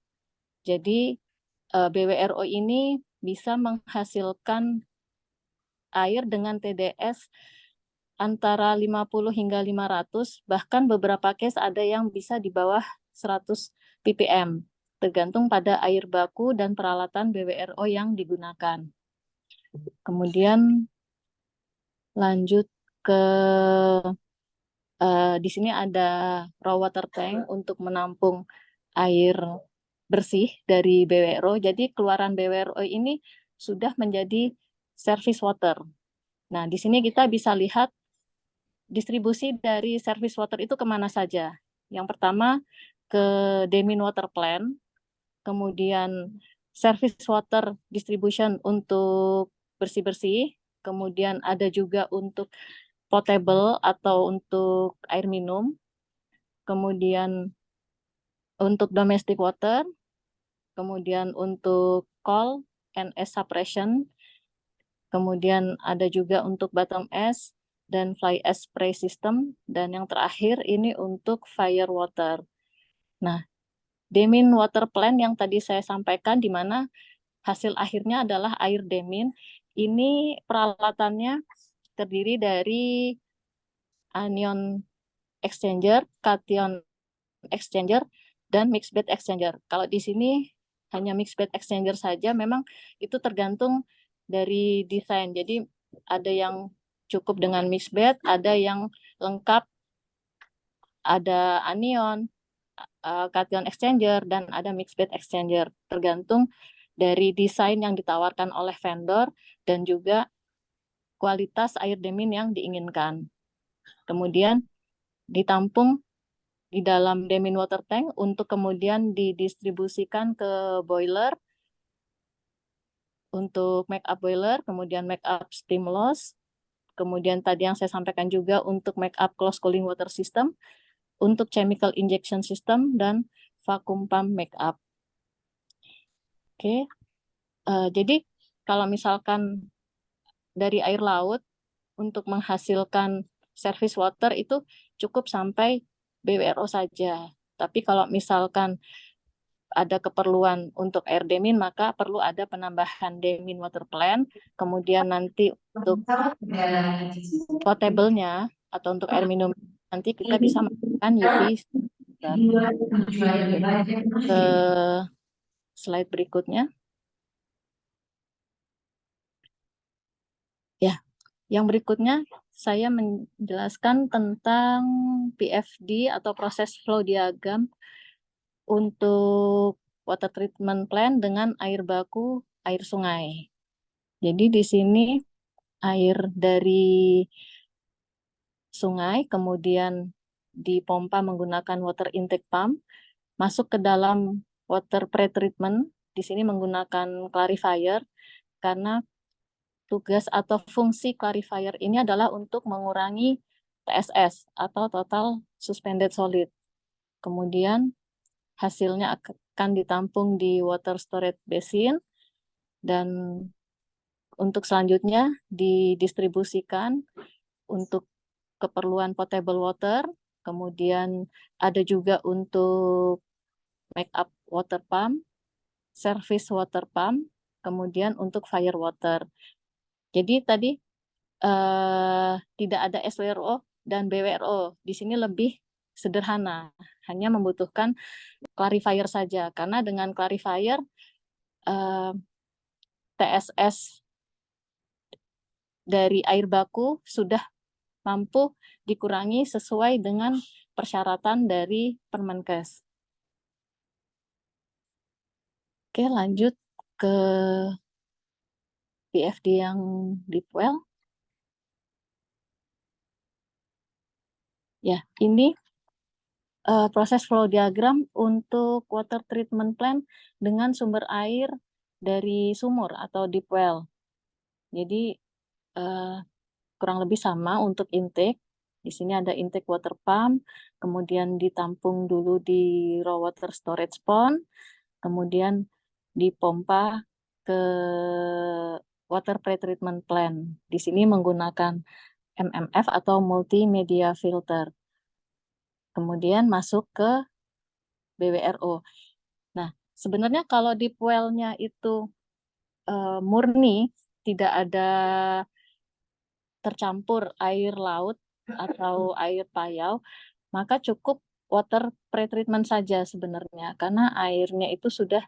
Speaker 12: Jadi BWRO ini bisa menghasilkan air dengan TDS antara 50 hingga 500, bahkan beberapa case ada yang bisa di bawah 100 ppm, tergantung pada air baku dan peralatan BWRO yang digunakan. Kemudian lanjut ke di sini ada raw water tank untuk menampung air bersih dari BWRO. Jadi keluaran BWRO ini sudah menjadi service water. Nah, di sini kita bisa lihat distribusi dari service water itu kemana saja. Yang pertama ke Demin Water Plant, kemudian service water distribution untuk bersih-bersih, kemudian ada juga untuk potable atau untuk air minum, kemudian untuk domestic water, kemudian untuk coal and ash suppression, kemudian ada juga untuk bottom ash, dan fly ash spray system, dan yang terakhir ini untuk fire water. Nah, demin water plant yang tadi saya sampaikan, di mana hasil akhirnya adalah air demin. Ini peralatannya terdiri dari anion exchanger, cation exchanger, dan mixed bed exchanger. Kalau di sini hanya mixed bed exchanger saja, memang itu tergantung dari desain. Jadi ada yang cukup dengan mixed bed, ada yang lengkap, ada anion, cation exchanger, dan ada mixed bed exchanger. Tergantung dari desain yang ditawarkan oleh vendor dan juga kualitas air demin yang diinginkan. Kemudian ditampung di dalam demin water tank untuk kemudian didistribusikan ke boiler untuk make up boiler, kemudian make up steam loss, kemudian tadi yang saya sampaikan juga untuk make up close cooling water system, untuk chemical injection system, dan vacuum pump make up. Oke, jadi kalau misalkan dari air laut untuk menghasilkan service water itu cukup sampai BWRO saja. Tapi kalau misalkan ada keperluan untuk air demin, maka perlu ada penambahan demin water plant. Kemudian nanti untuk potable-nya atau untuk air minum nanti kita bisa menggunakan UV. Ke slide berikutnya. Ya, yang berikutnya saya menjelaskan tentang PFD atau proses flow diagram untuk water treatment plant dengan air baku air sungai. Jadi di sini air dari sungai kemudian dipompa menggunakan water intake pump masuk ke dalam water pretreatment. Di sini menggunakan clarifier karena tugas atau fungsi clarifier ini adalah untuk mengurangi TSS atau total suspended solid. Kemudian hasilnya akan ditampung di water storage basin dan untuk selanjutnya didistribusikan untuk keperluan potable water, kemudian ada juga untuk make up water pump, service water pump, kemudian untuk fire water. Jadi tadi tidak ada SWRO dan BWRO. Di sini lebih sederhana, hanya membutuhkan clarifier saja. Karena dengan clarifier TSS dari air baku sudah mampu dikurangi sesuai dengan persyaratan dari Permenkes. Oke, lanjut ke PFD yang deep well. Ya, ini proses flow diagram untuk water treatment plant dengan sumber air dari sumur atau deep well. Jadi kurang lebih sama untuk intake. Di sini ada intake water pump, kemudian ditampung dulu di raw water storage pond, kemudian dipompa ke water pretreatment plant. Di sini menggunakan MMF atau multimedia filter. Kemudian masuk ke BWRO. Nah, sebenarnya kalau deep well-nya itu murni, tidak ada tercampur air laut atau air payau, maka cukup water pretreatment saja sebenarnya, karena airnya itu sudah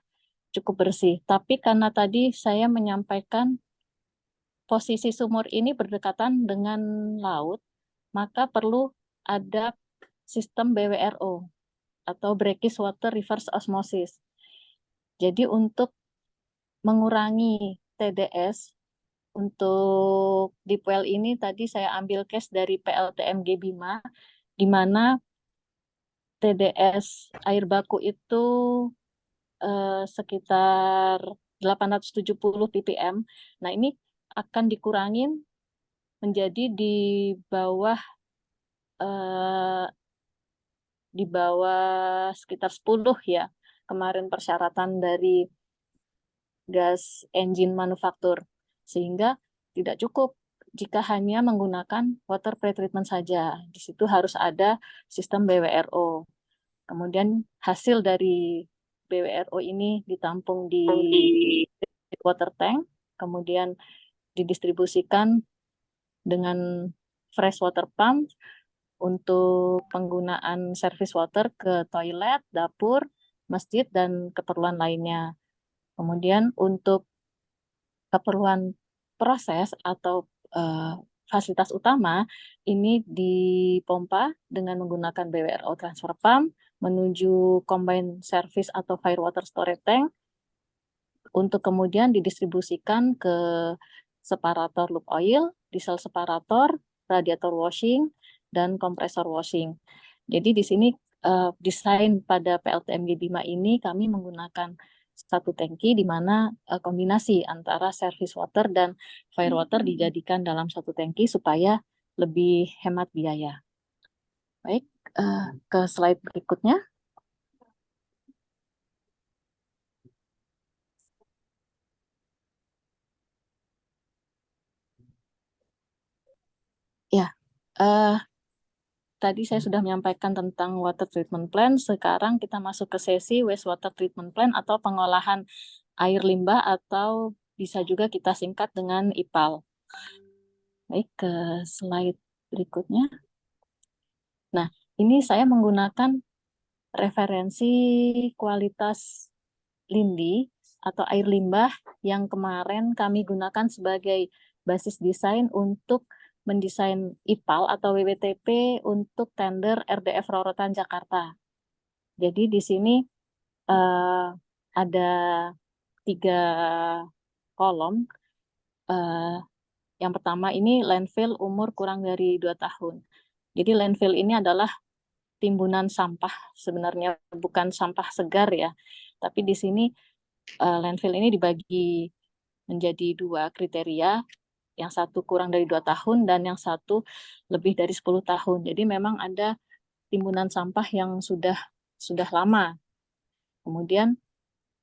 Speaker 12: cukup bersih. Tapi karena tadi saya menyampaikan posisi sumur ini berdekatan dengan laut, maka perlu ada sistem BWRO atau brackish water reverse osmosis. Jadi untuk mengurangi TDS untuk deep well ini tadi saya ambil case dari PLTMG Bima, di mana TDS air baku itu sekitar 870 ppm. Nah, ini akan dikurangin menjadi di bawah sekitar 10 ya. Kemarin persyaratan dari gas engine manufaktur, sehingga tidak cukup jika hanya menggunakan water pretreatment saja. Di situ harus ada sistem BWRO. Kemudian hasil dari BWRO ini ditampung di water tank, kemudian didistribusikan dengan fresh water pump untuk penggunaan service water ke toilet, dapur, masjid, dan keperluan lainnya. Kemudian untuk keperluan proses atau fasilitas utama ini dipompa dengan menggunakan BWRO transfer pump menuju combined service atau firewater storage tank untuk kemudian didistribusikan ke separator loop oil, diesel separator, radiator washing, dan kompresor washing. Jadi di sini desain pada PLTMG Bima ini kami menggunakan satu tangki di mana kombinasi antara service water dan firewater dijadikan dalam satu tangki supaya lebih hemat biaya. Baik, ke slide berikutnya. Ya, tadi saya sudah menyampaikan tentang water treatment plan. Sekarang kita masuk ke sesi wastewater treatment plan atau pengolahan air limbah atau bisa juga kita singkat dengan IPAL. Baik, ke slide berikutnya. Nah, ini saya menggunakan referensi kualitas lindi atau air limbah yang kemarin kami gunakan sebagai basis desain untuk mendesain IPAL atau WWTP untuk tender RDF Rorotan Jakarta. Jadi di sini ada 3 kolom. Yang pertama ini landfill umur kurang dari 2 tahun. Jadi landfill ini adalah timbunan sampah, sebenarnya bukan sampah segar ya. Tapi di sini landfill ini dibagi menjadi 2 kriteria. Yang satu kurang dari 2 tahun dan yang satu lebih dari 10 tahun. Jadi memang ada timbunan sampah yang sudah lama. Kemudian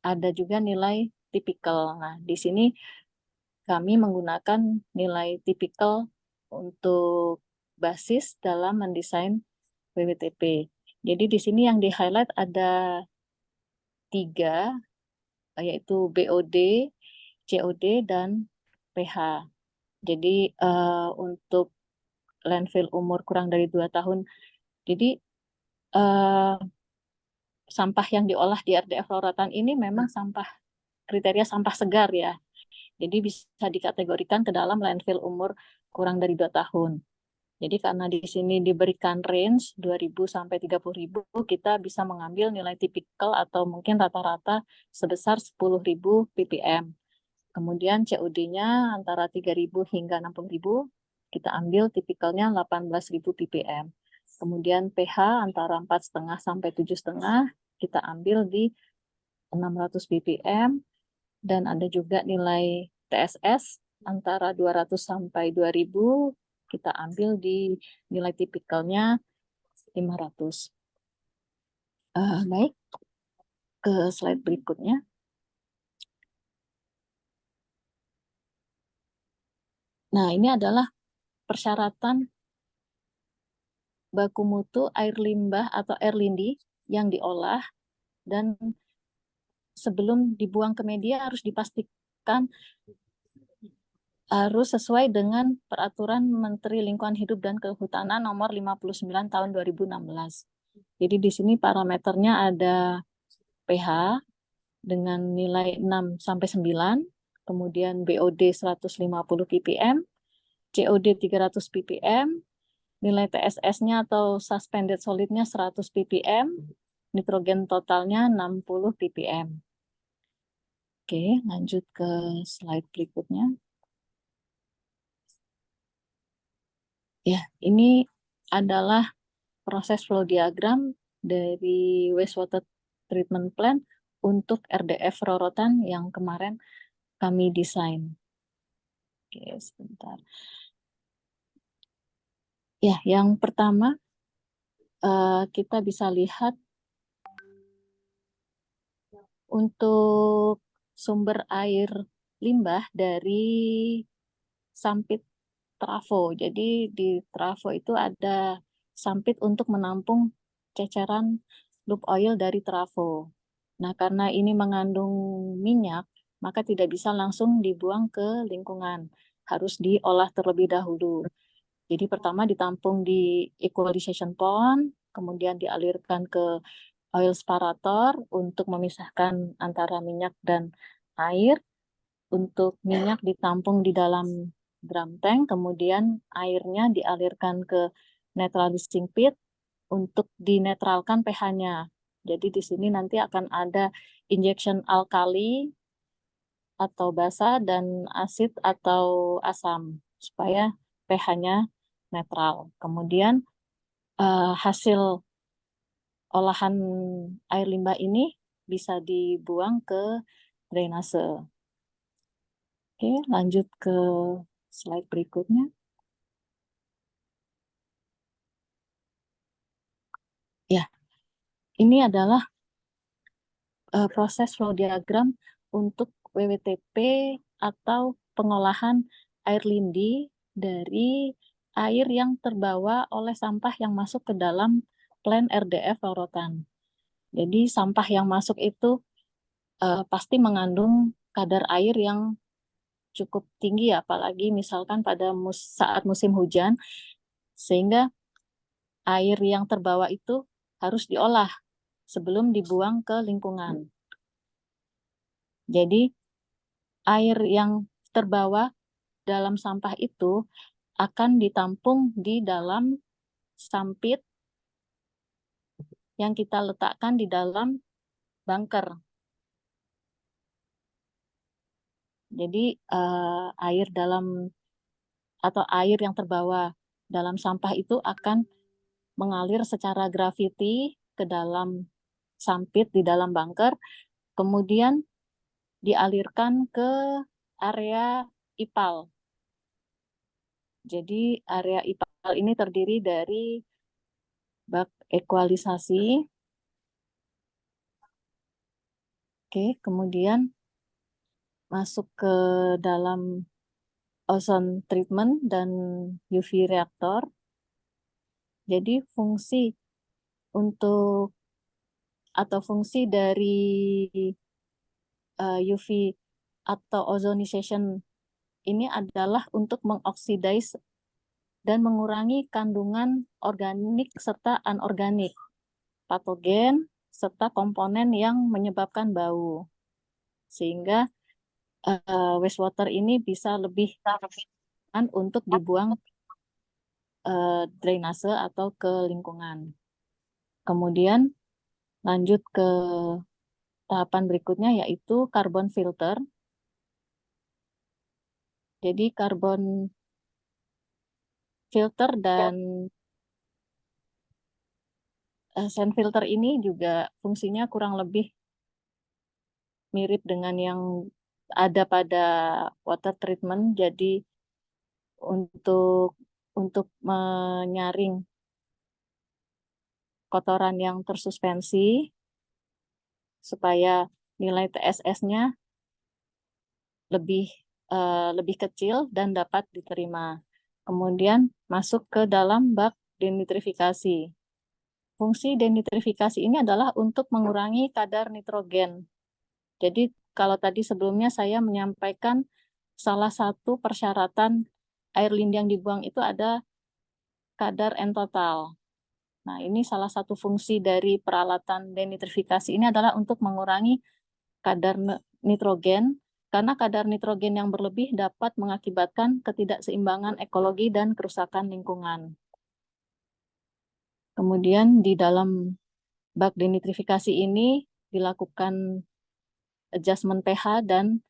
Speaker 12: ada juga nilai tipikal. Nah, di sini kami menggunakan nilai tipikal untuk basis dalam mendesain WWTP. Jadi di sini yang di-highlight ada 3, yaitu BOD, COD, dan pH. Jadi untuk landfill umur kurang dari 2 tahun, jadi sampah yang diolah di RDF Rorotan ini memang kriteria sampah segar ya. Jadi bisa dikategorikan ke dalam landfill umur kurang dari 2 tahun. Jadi karena di sini diberikan range 2.000 sampai 30.000, kita bisa mengambil nilai tipikal atau mungkin rata-rata sebesar 10.000 ppm. Kemudian COD-nya antara 3.000 hingga 60.000, kita ambil tipikalnya 18.000 ppm. Kemudian pH antara 4,5 sampai 7,5, kita ambil di 600 ppm. Dan ada juga nilai TSS antara 200 sampai 2.000, kita ambil di nilai tipikalnya 500. Baik, ke slide berikutnya. Nah, ini adalah persyaratan baku mutu air limbah atau air lindi yang diolah, dan sebelum dibuang ke media harus dipastikan harus sesuai dengan Peraturan Menteri Lingkungan Hidup dan Kehutanan Nomor 59 Tahun 2016. Jadi di sini parameternya ada pH dengan nilai 6 sampai 9, kemudian BOD 150 ppm, COD 300 ppm, nilai TSS-nya atau suspended solid-nya 100 ppm, nitrogen totalnya 60 ppm. Oke, lanjut ke slide berikutnya. Ya, ini adalah proses flow diagram dari wastewater treatment plant untuk RDF Rorotan yang kemarin kami desain. Oke, sebentar. Ya, yang pertama kita bisa lihat untuk sumber air limbah dari Sampit trafo. Jadi di trafo itu ada sampit untuk menampung ceceran loop oil dari trafo. Nah, karena ini mengandung minyak, maka tidak bisa langsung dibuang ke lingkungan. Harus diolah terlebih dahulu. Jadi pertama ditampung di equalization pond, kemudian dialirkan ke oil separator untuk memisahkan antara minyak dan air. Untuk minyak ditampung di dalam drum tank, kemudian airnya dialirkan ke neutralizing pit untuk dinetralkan pH-nya. Jadi di sini nanti akan ada injection alkali atau basa dan asid atau asam supaya pH-nya netral. Kemudian hasil olahan air limbah ini bisa dibuang ke drainase. Oke, lanjut ke slide berikutnya. Ya, ini adalah proses flow diagram untuk WWTP atau pengolahan air lindi dari air yang terbawa oleh sampah yang masuk ke dalam plant RDF Rorotan. Jadi sampah yang masuk itu pasti mengandung kadar air yang cukup tinggi, apalagi misalkan pada saat musim hujan, sehingga air yang terbawa itu harus diolah sebelum dibuang ke lingkungan. Jadi air yang terbawa dalam sampah itu akan ditampung di dalam sampit yang kita letakkan di dalam bunker. Jadi air yang terbawa dalam sampah itu akan mengalir secara graviti ke dalam sampit di dalam bunker, kemudian dialirkan ke area IPAL. Jadi area IPAL ini terdiri dari bak ekualisasi. Oke, kemudian masuk ke dalam ozone treatment dan UV reaktor. Jadi fungsi dari UV atau ozonization ini adalah untuk mengoksidasi dan mengurangi kandungan organik serta anorganik, patogen, serta komponen yang menyebabkan bau. Sehingga wastewater ini bisa lebih aman untuk dibuang drainase atau ke lingkungan. Kemudian lanjut ke tahapan berikutnya yaitu carbon filter. Jadi carbon filter dan sand filter ini juga fungsinya kurang lebih mirip dengan yang ada pada water treatment. Jadi untuk menyaring kotoran yang tersuspensi supaya nilai TSS-nya lebih kecil dan dapat diterima. Kemudian masuk ke dalam bak denitrifikasi. Fungsi denitrifikasi ini adalah untuk mengurangi kadar nitrogen. Jadi kalau tadi sebelumnya saya menyampaikan salah satu persyaratan air lindi yang dibuang itu ada kadar N total. Nah, ini salah satu fungsi dari peralatan denitrifikasi ini adalah untuk mengurangi kadar nitrogen, karena kadar nitrogen yang berlebih dapat mengakibatkan ketidakseimbangan ekologi dan kerusakan lingkungan. Kemudian di dalam bak denitrifikasi ini dilakukan adjustment pH dan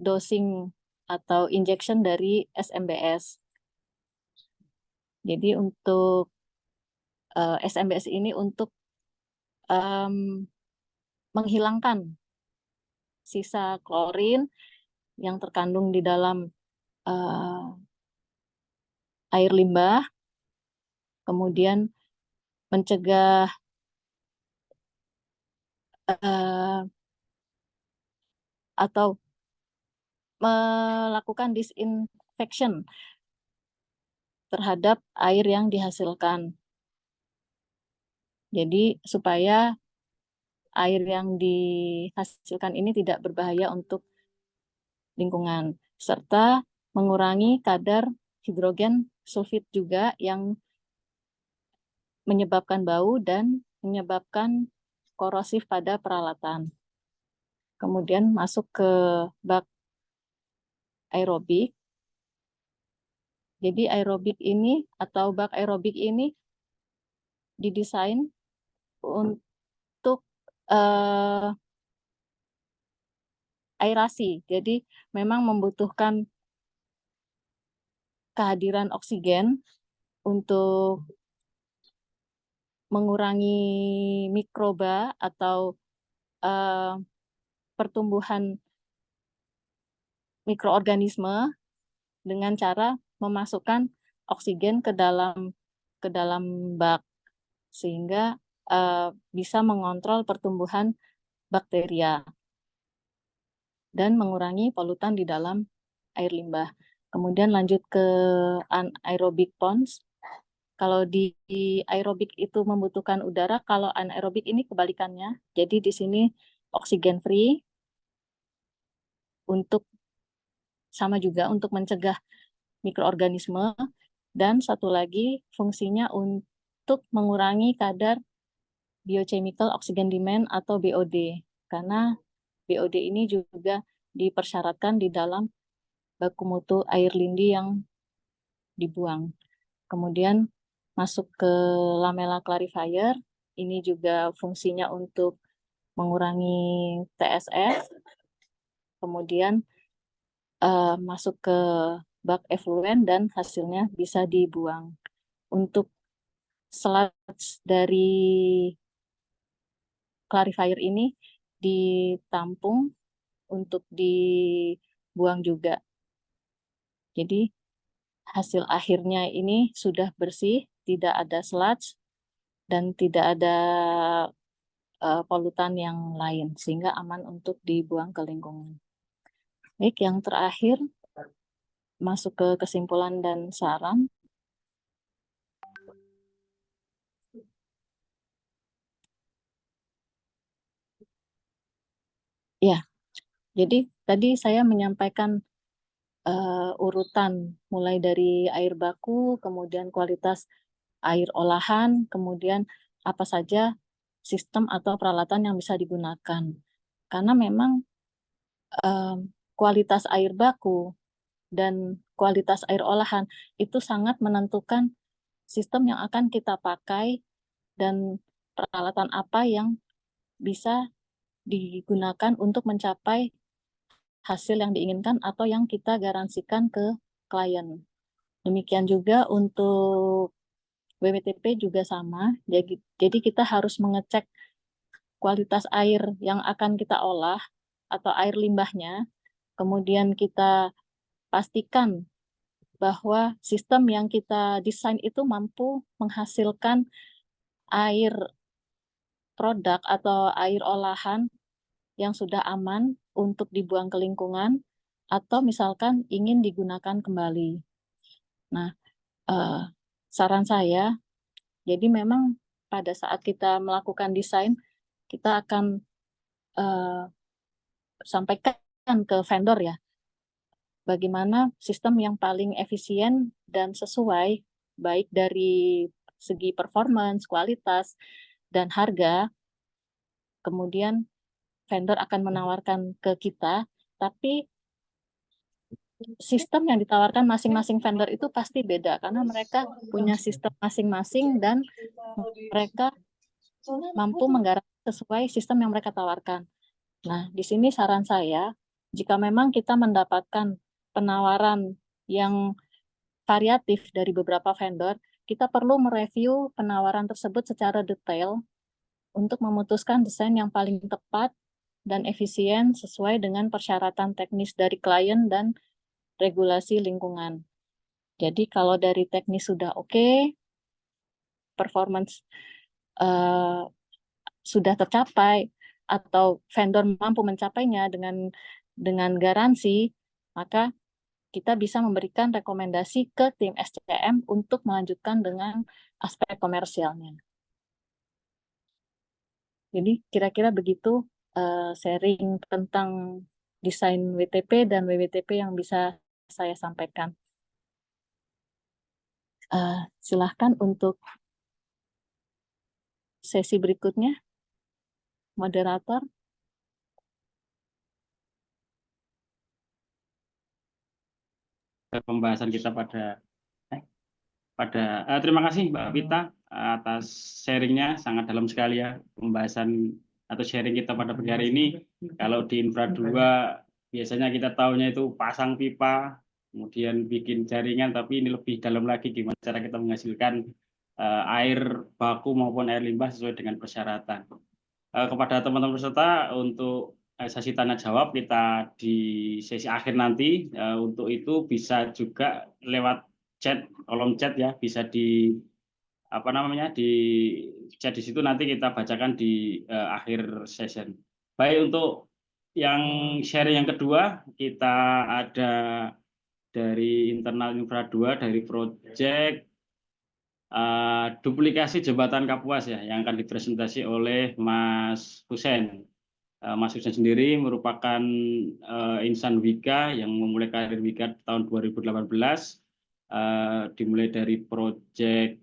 Speaker 12: dosing atau injection dari SMBS. Jadi untuk SMBS ini untuk menghilangkan sisa klorin yang terkandung di dalam air limbah, kemudian mencegah atau melakukan disinfection terhadap air yang dihasilkan. Jadi supaya air yang dihasilkan ini tidak berbahaya untuk lingkungan, serta mengurangi kadar hidrogen sulfit juga yang menyebabkan bau dan menyebabkan korosif pada peralatan. Kemudian masuk ke bak aerobik. Jadi aerobik ini atau bak aerobik ini didesain untuk aerasi. Jadi memang membutuhkan kehadiran oksigen untuk mengurangi mikroba atau pertumbuhan mikroorganisme dengan cara memasukkan oksigen ke dalam bak sehingga bisa mengontrol pertumbuhan bakteria dan mengurangi polutan di dalam air limbah. Kemudian lanjut ke anaerobic ponds. Kalau di aerobik itu membutuhkan udara, kalau anaerobik ini kebalikannya. Jadi di sini oksigen free untuk sama juga untuk mencegah mikroorganisme, dan satu lagi fungsinya untuk mengurangi kadar biochemical oxygen demand atau BOD, karena BOD ini juga dipersyaratkan di dalam baku mutu air lindi yang dibuang. Kemudian masuk ke lamella clarifier, ini juga fungsinya untuk mengurangi TSF. Kemudian masuk ke bak efluen dan hasilnya bisa dibuang. Untuk sludge dari clarifier ini ditampung untuk dibuang juga. Jadi hasil akhirnya ini sudah bersih, tidak ada sludge dan tidak ada polutan yang lain, sehingga aman untuk dibuang ke lingkungan. Baik, yang terakhir masuk ke kesimpulan dan saran. Ya, jadi tadi saya menyampaikan urutan mulai dari air baku, kemudian kualitas air olahan, kemudian apa saja sistem atau peralatan yang bisa digunakan. Karena memang kualitas air baku dan kualitas air olahan itu sangat menentukan sistem yang akan kita pakai dan peralatan apa yang bisa digunakan untuk mencapai hasil yang diinginkan atau yang kita garansikan ke klien. Demikian juga untuk WWTP juga sama. Jadi kita harus mengecek kualitas air yang akan kita olah atau air limbahnya. Kemudian kita pastikan bahwa sistem yang kita desain itu mampu menghasilkan air produk atau air olahan yang sudah aman untuk dibuang ke lingkungan atau misalkan ingin digunakan kembali. Nah, saran saya, jadi memang pada saat kita melakukan desain, kita akan sampaikan ke vendor ya, bagaimana sistem yang paling efisien dan sesuai, baik dari segi performance, kualitas, dan harga. Kemudian vendor akan menawarkan ke kita, tapi sistem yang ditawarkan masing-masing vendor itu pasti beda, karena mereka punya sistem masing-masing dan mereka mampu menggarap sesuai sistem yang mereka tawarkan. Nah, di sini saran saya, jika memang kita mendapatkan penawaran yang variatif dari beberapa vendor, kita perlu mereview penawaran tersebut secara detail untuk memutuskan desain yang paling tepat dan efisien sesuai dengan persyaratan teknis dari klien dan regulasi lingkungan. Jadi kalau dari teknis sudah oke, performance sudah tercapai atau vendor mampu mencapainya dengan garansi, maka kita bisa memberikan rekomendasi ke tim SCM untuk melanjutkan dengan aspek komersialnya. Jadi kira-kira begitu sharing tentang desain WTP dan WWTP yang bisa saya sampaikan. Silahkan untuk sesi berikutnya, moderator.
Speaker 4: Pembahasan kita pada terima kasih Mbak Vita atas sharingnya, sangat dalam sekali ya pembahasan atau sharing kita pada pagi hari ini. Kalau di Infra 2 biasanya kita tahunya itu pasang pipa, kemudian bikin jaringan, tapi ini lebih dalam lagi gimana cara kita menghasilkan air baku maupun air limbah sesuai dengan persyaratan. Kepada teman-teman peserta untuk sesi tanya jawab kita di sesi akhir nanti, untuk itu bisa juga lewat chat, kolom chat ya, bisa di di chat di situ, nanti kita bacakan di akhir session. Baik, untuk yang sharing yang kedua kita ada dari internal Infra 2 dari project duplikasi jembatan Kapuas ya, yang akan dipresentasi oleh Mas Husen. Mas Husen sendiri merupakan insan Wika yang memulai karir Wika tahun 2018, dimulai dari proyek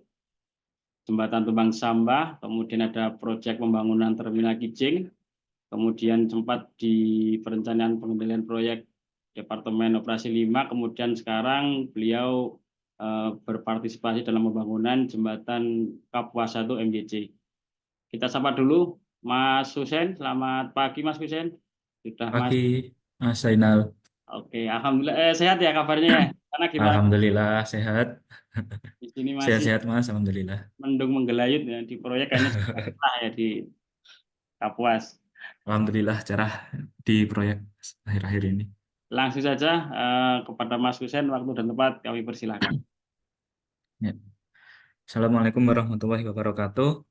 Speaker 4: jembatan Tumbang Sambah, kemudian ada proyek pembangunan terminal Kijing, kemudian sempat di perencanaan pengendalian proyek Departemen Operasi 5, kemudian sekarang beliau berpartisipasi dalam pembangunan jembatan Kapuas 1 MGC. Kita sapa dulu Mas Husen. Selamat pagi Mas Husen. Sudah
Speaker 14: Pagi Mas Zainal.
Speaker 4: Oke, alhamdulillah sehat ya kabarnya ya. Karena gimana?
Speaker 14: Alhamdulillah sehat.
Speaker 4: Di sini masih
Speaker 14: Sehat-sehat Mas, alhamdulillah.
Speaker 4: mendung menggelayut ya, di proyek kayaknya cerah ya di Kapuas.
Speaker 14: Alhamdulillah cerah di proyek akhir-akhir ini.
Speaker 4: Langsung saja kepada Mas Husen, waktu dan tempat kami persilakan.
Speaker 14: Ya. Assalamualaikum warahmatullahi wabarakatuh.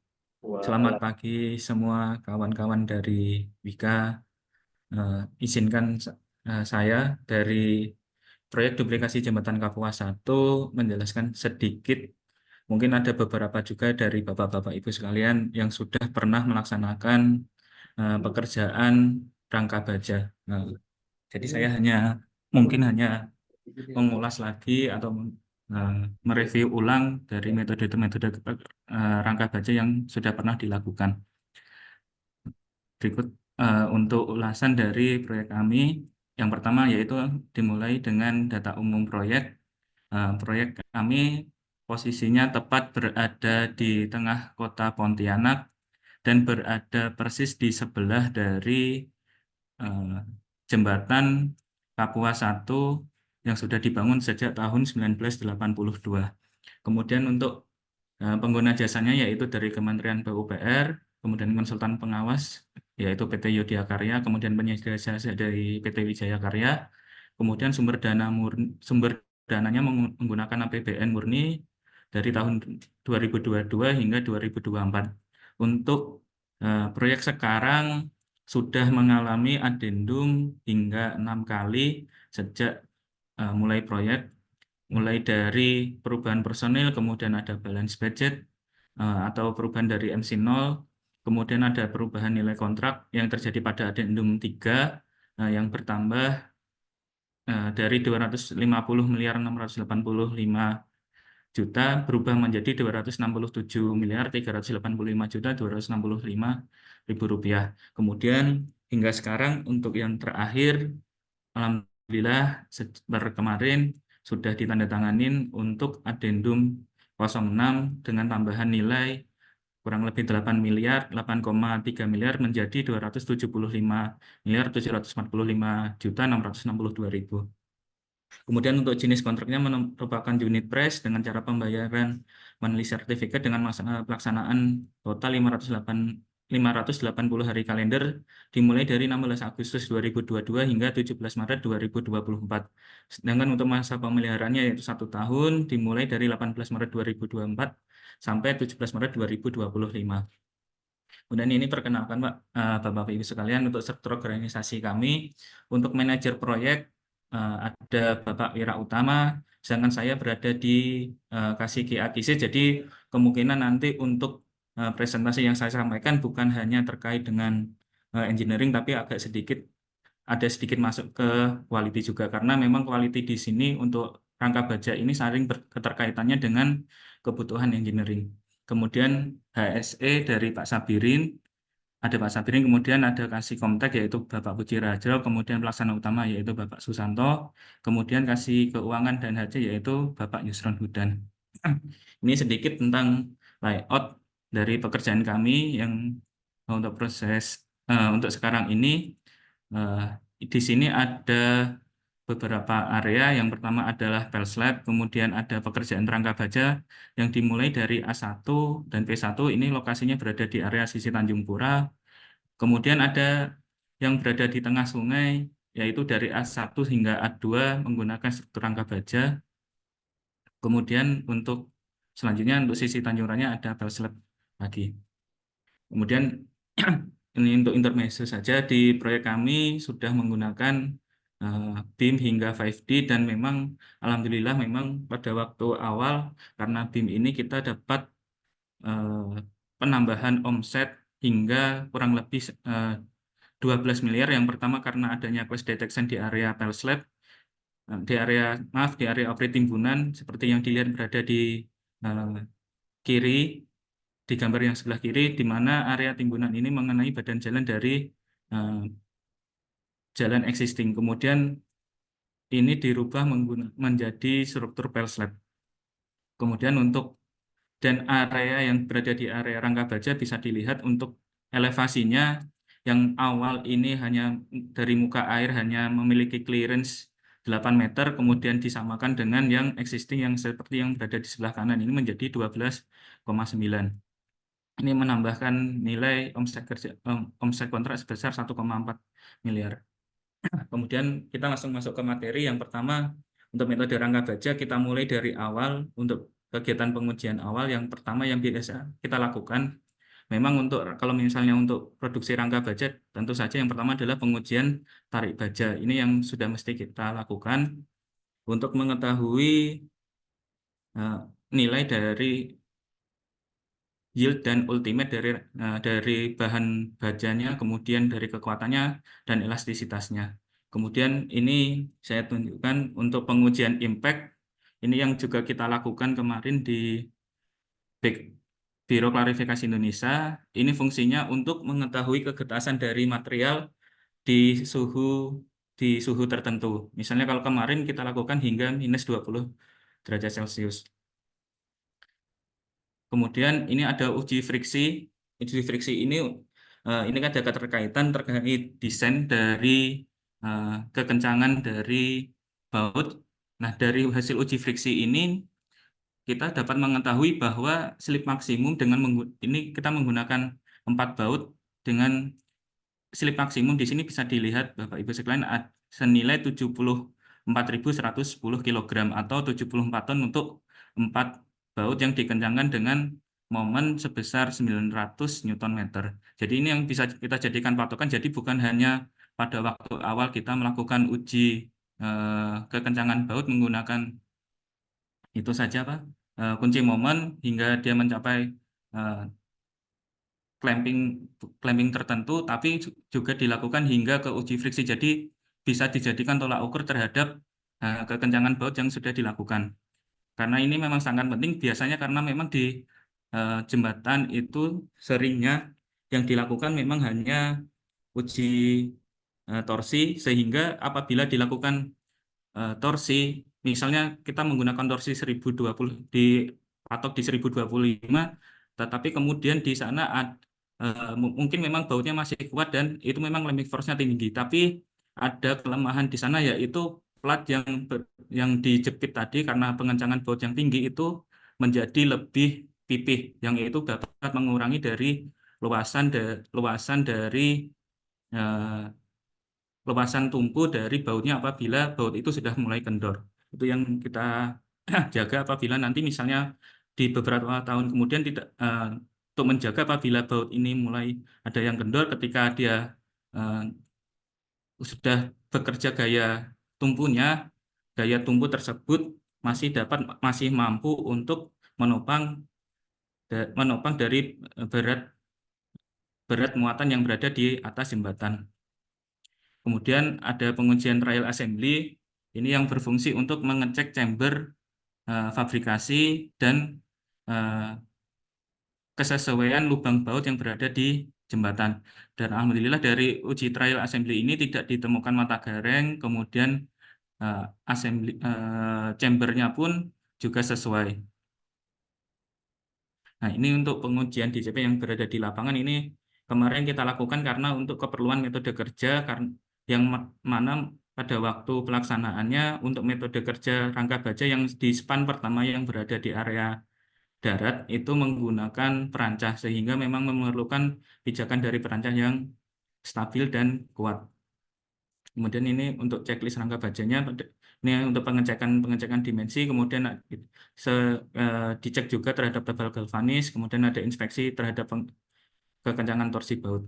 Speaker 14: Selamat pagi semua kawan-kawan dari Wika. Izinkan saya dari proyek duplikasi jembatan Kapuas 1 menjelaskan sedikit. Mungkin ada beberapa juga dari Bapak-Bapak Ibu sekalian yang sudah pernah melaksanakan pekerjaan rangka baja. Jadi saya mungkin hanya mengulas lagi atau mereview ulang dari metode-metode rangka baja yang sudah pernah dilakukan. Berikut untuk ulasan dari proyek kami. Yang pertama yaitu dimulai dengan data umum proyek. Proyek kami posisinya tepat berada di tengah kota Pontianak dan berada persis di sebelah dari jembatan Kapuas 1 yang sudah dibangun sejak tahun 1982. Kemudian untuk pengguna jasanya yaitu dari Kementerian PUPR, kemudian konsultan pengawas yaitu PT Yodhya Karya, kemudian penyedia jasa dari PT Wijaya Karya, kemudian sumber dananya menggunakan APBN murni dari tahun 2022 hingga 2024. Untuk proyek sekarang sudah mengalami adendum hingga 6 kali sejak mulai proyek, mulai dari perubahan personil, kemudian ada balance budget atau perubahan dari MC0, kemudian ada perubahan nilai kontrak yang terjadi pada adendum 3 yang bertambah dari 250.685 juta berubah menjadi 267.385.265.265 rupiah. Kemudian hingga sekarang untuk yang terakhir, alhamdulillah per kemarin sudah ditandatanganin untuk adendum 06 dengan tambahan nilai kurang lebih 8,3 miliar menjadi 275.745.662.000. Kemudian untuk jenis kontraknya merupakan unit price dengan cara pembayaran monthly certificate dengan masa pelaksanaan total 580 hari kalender dimulai dari 16 Agustus 2022 hingga 17 Maret 2024. Sedangkan untuk masa pemeliharaannya yaitu 1 tahun dimulai dari 18 Maret 2024 sampai 17 Maret 2025. Kemudian ini perkenalkan Pak, Bapak Ibu sekalian untuk struktur organisasi kami. Untuk manajer proyek ada Bapak Wira Utama, sedangkan saya berada di Kasigi ATC. Jadi kemungkinan nanti untuk presentasi yang saya sampaikan bukan hanya terkait dengan engineering, tapi agak sedikit masuk ke quality juga, karena memang quality di sini untuk rangka baja ini saling keterkaitannya dengan kebutuhan engineering. Kemudian HSE dari Pak Sabirin, ada Pak Sabirin, kemudian ada Kasih Komtek yaitu Bapak Puji Rajo, kemudian pelaksana utama yaitu Bapak Susanto, kemudian Kasih Keuangan dan HC yaitu Bapak Yusron Hudan. Ini sedikit tentang layout dari pekerjaan kami yang untuk proses untuk sekarang ini. Di sini ada beberapa area. Yang pertama adalah Pelslab, kemudian ada pekerjaan rangka baja yang dimulai dari A1 dan P1. Ini lokasinya berada di area sisi Tanjung Pura. Kemudian ada yang berada di tengah sungai, yaitu dari A1 hingga A2 menggunakan struktur rangka baja. Kemudian untuk selanjutnya untuk sisi Tanjung Raya ada Pelslab lagi. Kemudian ini untuk intermezzo saja, di proyek kami sudah menggunakan BIM hingga 5D, dan memang alhamdulillah memang pada waktu awal karena BIM ini kita dapat penambahan omset hingga kurang lebih 12 miliar. Yang pertama karena adanya clash detection di area Pelslab, di area operating bunan seperti yang dilihat berada di kiri, di gambar yang sebelah kiri, di mana area timbunan ini mengenai badan jalan dari jalan existing. Kemudian ini dirubah menjadi struktur Pelslab. Kemudian dan area yang berada di area rangka baja bisa dilihat untuk elevasinya yang awal ini hanya dari muka air hanya memiliki clearance 8 meter, kemudian disamakan dengan yang existing yang seperti yang berada di sebelah kanan ini menjadi 12,9. Ini menambahkan nilai omset kontrak sebesar 1,4 miliar. Kemudian kita langsung masuk ke materi. Yang pertama, untuk metode rangka baja kita mulai dari awal. Untuk kegiatan pengujian awal, yang pertama yang biasa kita lakukan, memang kalau misalnya untuk produksi rangka baja, tentu saja yang pertama adalah pengujian tarik baja. Ini yang sudah mesti kita lakukan untuk mengetahui nilai dari yield dan ultimate dari bahan bajanya, kemudian dari kekuatannya dan elastisitasnya. Kemudian ini saya tunjukkan untuk pengujian impact, ini yang juga kita lakukan kemarin di Biro Klarifikasi Indonesia. Ini fungsinya untuk mengetahui kegetasan dari material di suhu tertentu. Misalnya kalau kemarin kita lakukan hingga minus 20 derajat Celcius. Kemudian ini ada uji friksi. Uji friksi ini kan ada keterkaitan terkait desain dari kekencangan dari baut. Nah, dari hasil uji friksi ini kita dapat mengetahui bahwa slip maksimum ini kita menggunakan 4 baut dengan slip maksimum di sini bisa dilihat Bapak Ibu sekalian senilai 74.110 kg atau 74 ton untuk 4 baut yang dikencangkan dengan momen sebesar 900 Nm. Jadi ini yang bisa kita jadikan patokan. Jadi bukan hanya pada waktu awal kita melakukan uji kekencangan baut menggunakan itu saja Pak, kunci momen hingga dia mencapai clamping tertentu, tapi juga dilakukan hingga ke uji friksi. Jadi bisa dijadikan tolak ukur terhadap kekencangan baut yang sudah dilakukan. Karena ini memang sangat penting, biasanya karena memang di jembatan itu seringnya yang dilakukan memang hanya uji torsi, sehingga apabila dilakukan torsi, misalnya kita menggunakan torsi 1020 dipatok di 1025, tetapi kemudian di sana mungkin memang bautnya masih kuat dan itu memang landing force-nya tinggi, tapi ada kelemahan di sana yaitu plat yang dijepit tadi karena pengencangan baut yang tinggi itu menjadi lebih pipih, yang itu dapat mengurangi dari luasan tumpu dari bautnya apabila baut itu sudah mulai kendor. Itu yang kita jaga apabila nanti misalnya di beberapa tahun kemudian tidak untuk menjaga apabila baut ini mulai ada yang kendor ketika dia sudah bekerja gaya tumpunya, daya tumpu tersebut masih mampu untuk menopang dari berat muatan yang berada di atas jembatan. Kemudian ada pengujian trial assembly, ini yang berfungsi untuk mengecek chamber fabrikasi dan kesesuaian lubang baut yang berada di jembatan. Dan alhamdulillah dari uji trial assembly ini tidak ditemukan mata gareng, kemudian chambernya pun juga sesuai. Nah, ini untuk pengujian DCP yang berada di lapangan ini kemarin kita lakukan karena untuk keperluan metode kerja yang mana pada waktu pelaksanaannya untuk metode kerja rangka baja yang di span pertama yang berada di area darat itu menggunakan perancah sehingga memang memerlukan pijakan dari perancah yang stabil dan kuat. Kemudian ini untuk checklist rangka bajanya, ini untuk pengecekan dimensi, kemudian dicek juga terhadap tebal galvanis, kemudian ada inspeksi terhadap kekencangan torsi baut.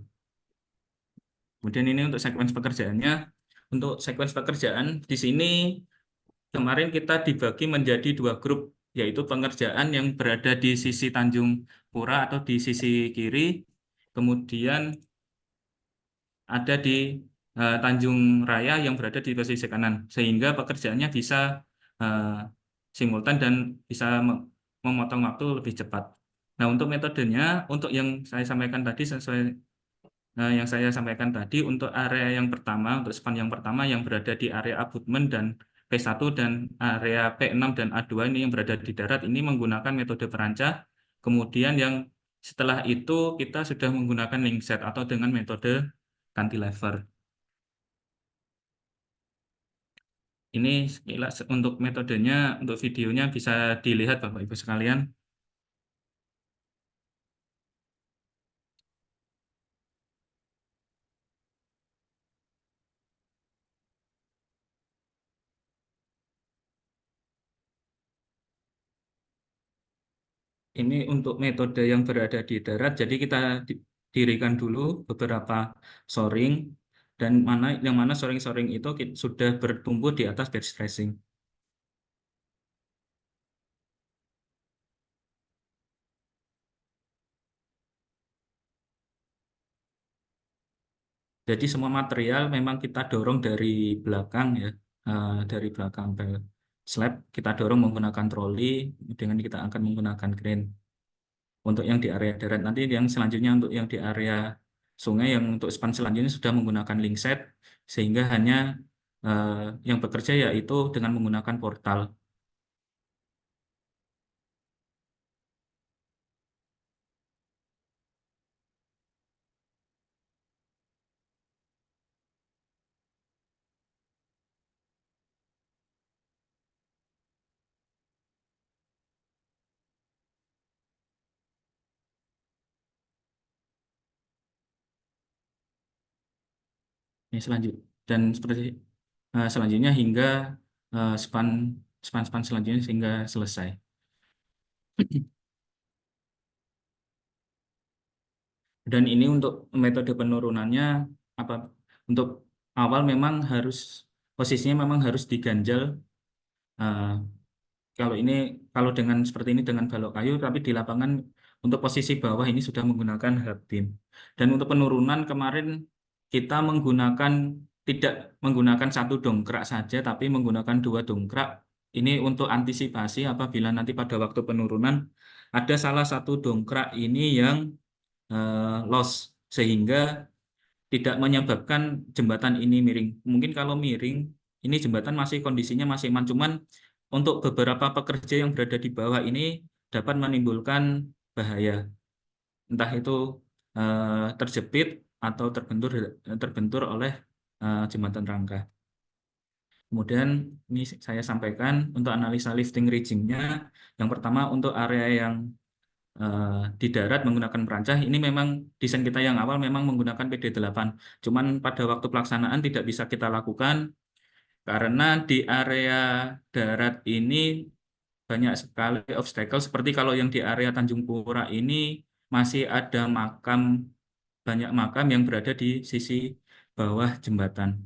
Speaker 14: Kemudian ini untuk sekuens pekerjaannya. Untuk sekuens pekerjaan di sini kemarin kita dibagi menjadi 2 grup, yaitu pengerjaan yang berada di sisi Tanjung Pura atau di sisi kiri, kemudian ada di Tanjung Raya yang berada di posisi kanan, sehingga pekerjaannya bisa simultan dan bisa memotong waktu lebih cepat. Nah, untuk metodenya, untuk yang saya sampaikan tadi untuk area yang pertama, untuk span yang pertama yang berada di area abutment dan P1 dan area P6 dan A2 ini yang berada di darat, ini menggunakan metode perancah. Kemudian yang setelah itu kita sudah menggunakan link set atau dengan metode cantilever. Ini sekilas untuk metodenya, untuk videonya bisa dilihat Bapak Ibu sekalian. Ini untuk metode yang berada di darat, jadi kita dirikan dulu beberapa shoring, dan yang mana shoring-shoring itu sudah bertumbuh di atas bed stressing. Jadi semua material memang kita dorong dari belakang ya, dari belakang slab kita dorong menggunakan troli, dengan kita akan menggunakan crane. Untuk yang di area darat nanti, yang selanjutnya untuk yang di area sungai yang untuk span selanjutnya sudah menggunakan link set, sehingga hanya yang bekerja yaitu dengan menggunakan portal. Ini selanjutnya hingga span selanjutnya sehingga selesai. Dan ini untuk metode penurunannya untuk awal memang posisinya memang harus diganjal. Kalau dengan seperti ini dengan balok kayu, tapi di lapangan untuk posisi bawah ini sudah menggunakan hard beam. Dan untuk penurunan kemarin kita tidak menggunakan 1 dongkrak saja, tapi menggunakan 2 dongkrak. Ini untuk antisipasi apabila nanti pada waktu penurunan ada salah satu dongkrak ini yang loss, sehingga tidak menyebabkan jembatan ini miring. Mungkin kalau miring, ini jembatan kondisinya masih aman, cuman untuk beberapa pekerja yang berada di bawah ini dapat menimbulkan bahaya. Entah itu terjepit atau terbentur oleh jembatan rangka. Kemudian ini saya sampaikan untuk analisa lifting rigging-nya. Yang pertama untuk area yang di darat menggunakan perancah, ini memang desain kita yang awal memang menggunakan PD8. Cuman pada waktu pelaksanaan tidak bisa kita lakukan karena di area darat ini banyak sekali obstacle, seperti kalau yang di area Tanjung Pura ini masih ada banyak makam yang berada di sisi bawah jembatan.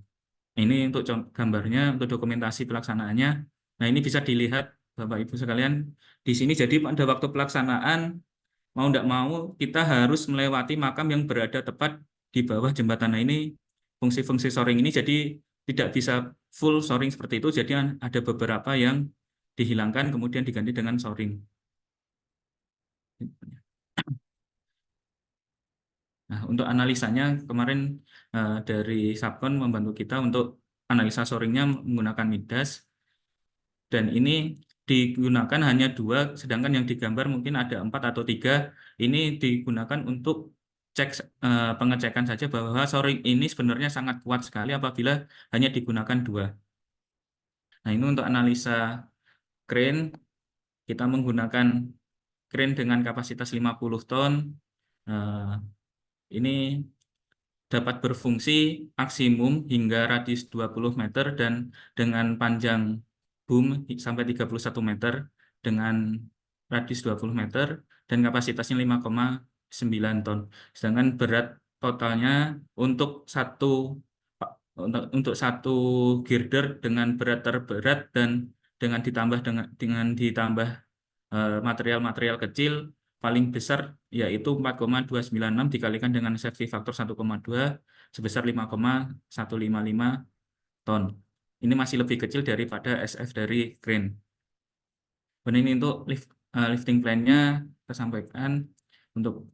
Speaker 14: Ini untuk gambarnya, untuk dokumentasi pelaksanaannya. Nah, ini bisa dilihat Bapak Ibu sekalian di sini. Jadi pada waktu pelaksanaan mau tidak mau kita harus melewati makam yang berada tepat di bawah jembatan. Nah, ini fungsi-fungsi shoring ini jadi tidak bisa full shoring seperti itu. Jadi ada beberapa yang dihilangkan kemudian diganti dengan shoring. Nah, untuk analisanya kemarin dari Subkon membantu kita untuk analisa shoringnya menggunakan Midas, dan ini digunakan hanya 2, sedangkan yang digambar mungkin ada 4 atau 3. Ini digunakan untuk pengecekan saja bahwa shoring ini sebenarnya sangat kuat sekali apabila hanya digunakan 2. Nah, ini untuk analisa crane, kita menggunakan crane dengan kapasitas 50 ton. Ini dapat berfungsi maksimum hingga radius 20 meter dan dengan panjang boom sampai 31 meter dengan radius 20 meter dan kapasitasnya 5,9 ton. Sedangkan berat totalnya untuk satu girder dengan berat terberat dan dengan ditambah material-material kecil paling besar yaitu 4,296 dikalikan dengan safety factor 1,2 sebesar 5,155 ton. Ini masih lebih kecil daripada SF dari crane. Dan ini untuk lifting plan-nya kita sampaikan untuk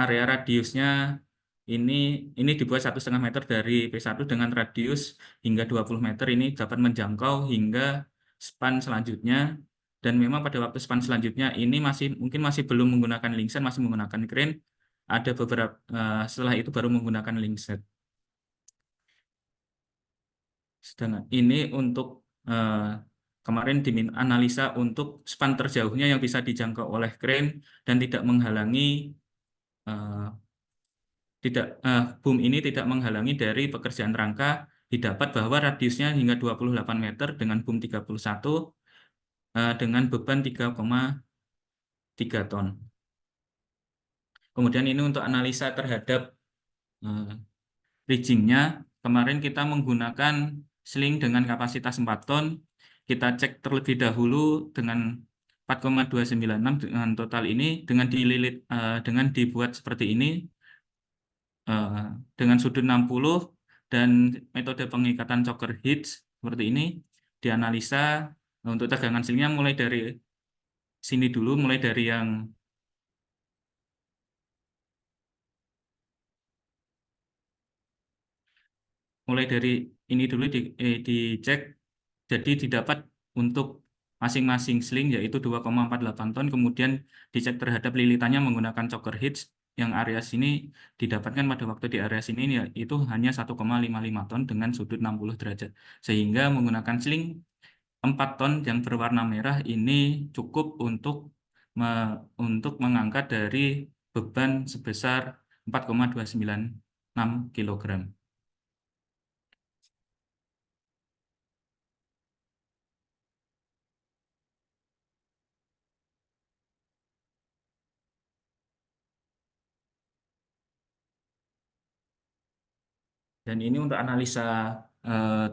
Speaker 14: area radiusnya ini dibuat 1,5 meter dari P1 dengan radius hingga 20 meter. Ini dapat menjangkau hingga span selanjutnya. Dan memang pada waktu span selanjutnya ini mungkin masih belum menggunakan linkset, masih menggunakan crane. Ada beberapa setelah itu baru menggunakan linkset. Sedangkan ini untuk kemarin analisa untuk span terjauhnya yang bisa dijangkau oleh crane dan tidak menghalangi boom ini tidak menghalangi dari pekerjaan rangka. Didapat bahwa radiusnya hingga 28 meter dengan boom 31 dengan beban 3,3 ton. Kemudian ini untuk analisa terhadap riggingnya. Kemarin kita menggunakan sling dengan kapasitas 4 ton. Kita cek terlebih dahulu dengan 4,296 dengan total ini dengan dililit dengan dibuat seperti ini dengan sudut 60 dan metode pengikatan choker hitch seperti ini. Dianalisa untuk tegangan slingnya mulai dari sini dulu, mulai dari ini dulu dicek. Jadi didapat untuk masing-masing sling yaitu 2,48 ton, kemudian dicek terhadap lilitannya menggunakan choker hitch. Yang area sini didapatkan pada waktu di area sini yaitu hanya 1,55 ton dengan sudut 60 derajat. Sehingga menggunakan sling 4 ton yang berwarna merah ini cukup untuk mengangkat dari beban sebesar 4,296 kg. Dan ini untuk analisa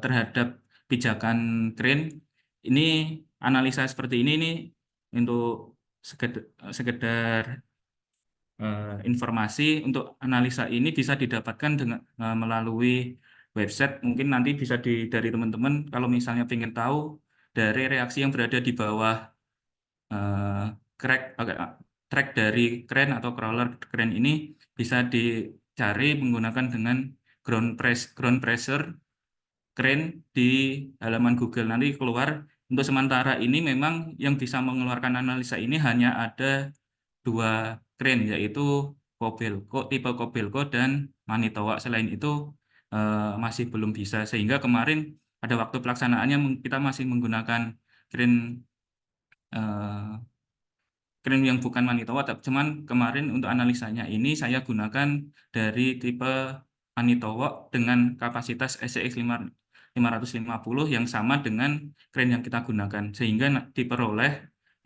Speaker 14: terhadap pijakan crane. Ini analisa seperti ini untuk sekedar informasi. Untuk analisa ini bisa didapatkan dengan melalui website. Mungkin nanti bisa dari teman-teman kalau misalnya ingin tahu dari reaksi yang berada di bawah track dari crane atau crawler crane ini bisa dicari menggunakan dengan ground pressure crane di halaman Google. Nanti keluar. Untuk sementara ini memang yang bisa mengeluarkan analisa ini hanya ada 2 crane, yaitu tipe Kobelco dan Manitowoc. Selain itu masih belum bisa, sehingga kemarin pada waktu pelaksanaannya kita masih menggunakan crane yang bukan Manitowoc. Cuman kemarin untuk analisanya ini saya gunakan dari tipe Manitowoc dengan kapasitas SCX 550 yang sama dengan crane yang kita gunakan, sehingga diperoleh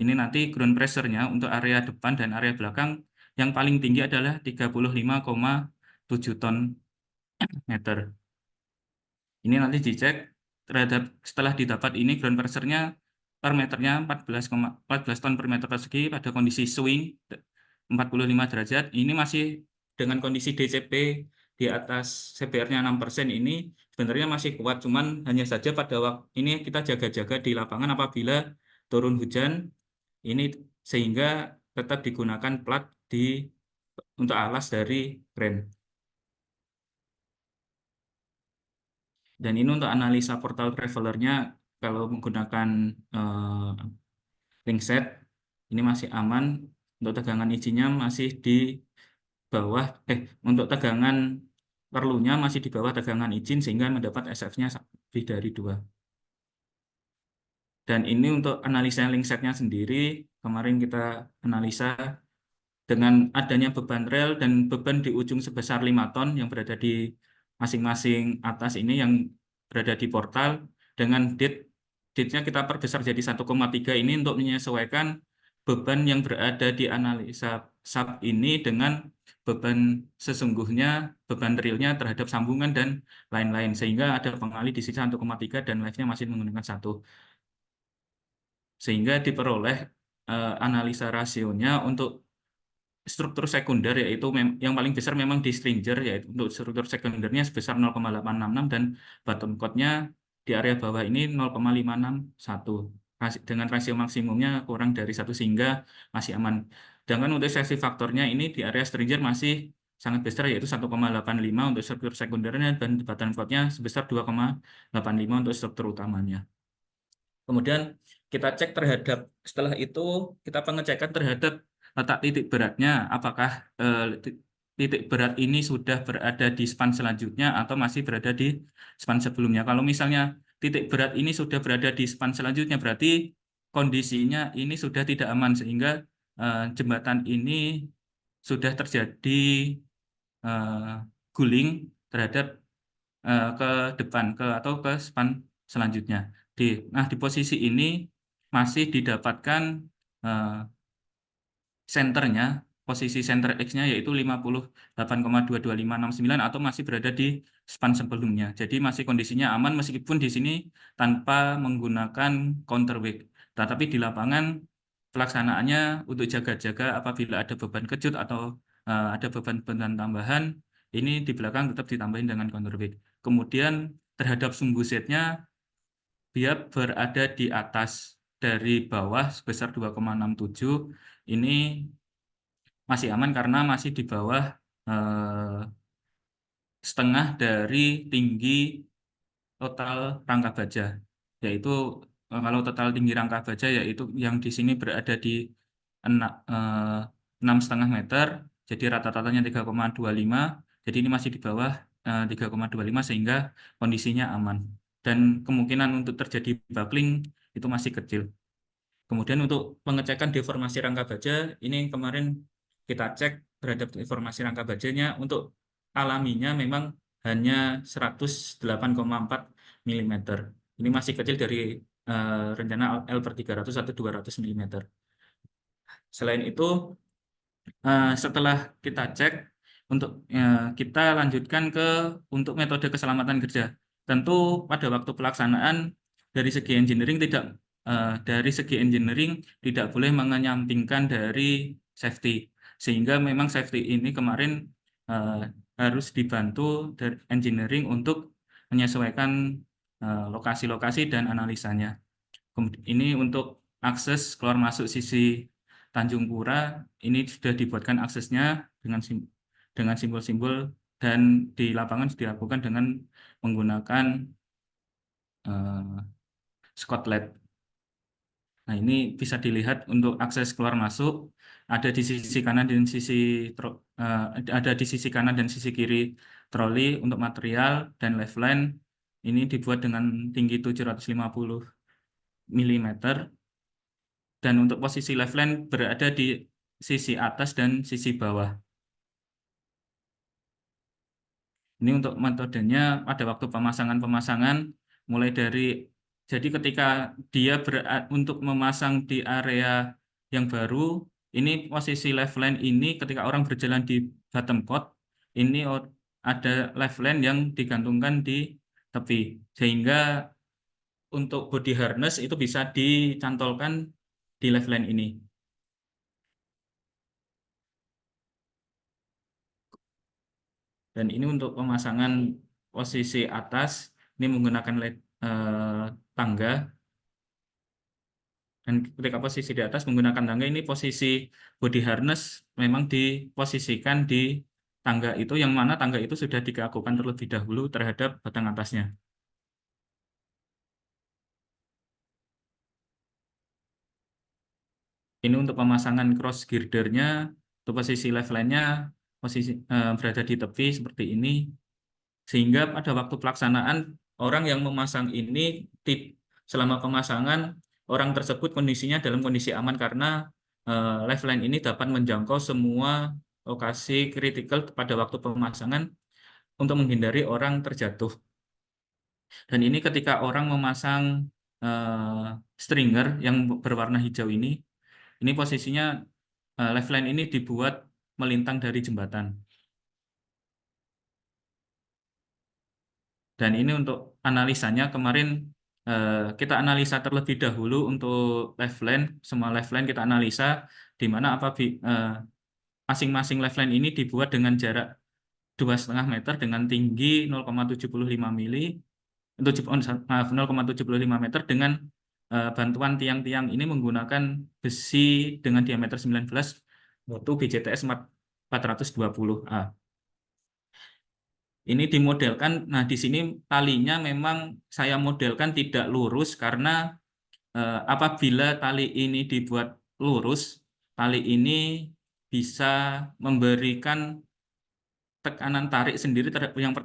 Speaker 14: ini nanti ground pressure-nya untuk area depan dan area belakang yang paling tinggi adalah 35,7 ton meter. Ini nanti dicek terhadap setelah didapat ini ground pressure-nya per meternya 14 ton per meter persegi pada kondisi swing 45 derajat. Ini masih dengan kondisi DCP di atas CBR-nya 6% ini sebenarnya masih kuat, cuman hanya saja pada waktu ini kita jaga-jaga di lapangan apabila turun hujan ini sehingga tetap digunakan plat untuk alas dari crane. Dan ini untuk analisa portal travelernya kalau menggunakan link set ini masih aman, untuk tegangan izinnya masih di bawah untuk tegangan perlunya masih di bawah tegangan izin sehingga mendapat SF-nya lebih dari 2. Dan ini untuk analisa link setnya sendiri kemarin kita analisa dengan adanya beban rel dan beban di ujung sebesar 5 ton yang berada di masing-masing atas ini yang berada di portal dengan date-nya kita perbesar jadi 1,3 ini untuk menyesuaikan beban yang berada di analisa sub ini dengan beban sesungguhnya, beban realnya terhadap sambungan dan lain-lain sehingga ada pengalih di sisi 1,3 dan live-nya masih menggunakan 1. Sehingga diperoleh analisa rasionya untuk struktur sekunder yaitu yang paling besar memang di stringer yaitu untuk struktur sekundernya sebesar 0,866 dan bottom code-nya di area bawah ini 0,561 dengan rasio maksimumnya kurang dari 1 sehingga masih aman. Sedangkan untuk sesi faktornya ini di area stringer masih sangat besar yaitu 1,85 untuk struktur sekundernya dan bottom code-nya sebesar 2,85 untuk struktur utamanya. Kemudian kita cek terhadap setelah itu kita pengecekan terhadap letak titik beratnya, apakah titik berat ini sudah berada di span selanjutnya atau masih berada di span sebelumnya. Kalau misalnya titik berat ini sudah berada di span selanjutnya, berarti kondisinya ini sudah tidak aman sehingga jembatan ini sudah terjadi guling terhadap ke depan atau ke span selanjutnya. Nah, di posisi ini masih didapatkan senternya, posisi center X-nya yaitu 58,22569 atau masih berada di span sebelumnya. Jadi masih kondisinya aman meskipun di sini tanpa menggunakan counterweight. Tetapi di lapangan pelaksanaannya untuk jaga-jaga apabila ada beban kejut atau ada beban tambahan, ini di belakang tetap ditambahin dengan counterweight. Kemudian terhadap sumbu setnya dia berada di atas dari bawah sebesar 2,67 ini masih aman karena masih di bawah setengah dari tinggi total rangka baja, yaitu kalau total tinggi rangka baja yaitu yang di sini berada di 6,5 meter, jadi rata-ratanya 3,25, jadi ini masih di bawah 3,25 sehingga kondisinya aman dan kemungkinan untuk terjadi buckling itu masih kecil. Kemudian untuk pengecekan deformasi rangka baja, ini kemarin kita cek terhadap deformasi rangka bajanya untuk alaminya memang hanya 108,4 mm. Ini masih kecil dari rencana L/300 atau 200 mm. Selain itu, setelah kita cek, untuk kita lanjutkan untuk metode keselamatan kerja. Tentu pada waktu pelaksanaan dari segi engineering tidak boleh mengenyampingkan dari safety, sehingga memang safety ini kemarin harus dibantu dari engineering untuk menyesuaikan lokasi-lokasi dan analisanya. Ini untuk akses keluar masuk sisi Tanjung Pura, ini sudah dibuatkan aksesnya dengan simbol-simbol dan di lapangan dilakukan dengan menggunakan Scotland. Nah, ini bisa dilihat untuk akses keluar masuk ada di sisi kanan dan sisi kiri troli untuk material dan live line ini dibuat dengan tinggi 750 mm dan untuk posisi live line berada di sisi atas dan sisi bawah. Ini untuk metodenya pada waktu pemasangan mulai dari jadi ketika dia untuk memasang di area yang baru, ini posisi live line ini ketika orang berjalan di bottom code, ini ada live line yang digantungkan di tepi, sehingga untuk body harness itu bisa dicantolkan di lifeline ini. Dan ini untuk pemasangan posisi atas, ini menggunakan tangga. Dan ketika posisi di atas menggunakan tangga, ini posisi body harness memang diposisikan di tangga itu, yang mana tangga itu sudah dikakukan terlebih dahulu terhadap batang atasnya. Ini untuk pemasangan cross girdernya, untuk posisi lifeline-nya posisi berada di tepi seperti ini, sehingga pada waktu pelaksanaan orang yang memasang ini selama pemasangan orang tersebut kondisinya dalam kondisi aman, karena lifeline ini dapat menjangkau semua lokasi kritikal pada waktu pemasangan untuk menghindari orang terjatuh. Dan ini ketika orang memasang stringer yang berwarna hijau ini posisinya lifeline ini dibuat melintang dari jembatan. Dan ini untuk analisanya kemarin kita analisa terlebih dahulu untuk lifeline, semua lifeline kita analisa di mana masing-masing lifeline ini dibuat dengan jarak 2,5 meter dengan tinggi 0,75 mili, 0,75 meter dengan bantuan tiang-tiang ini menggunakan besi dengan diameter 19 mutu BJTS 420A. Ini dimodelkan, nah di sini talinya memang saya modelkan tidak lurus karena apabila tali ini dibuat lurus, tali ini bisa memberikan tekanan tarik sendiri yang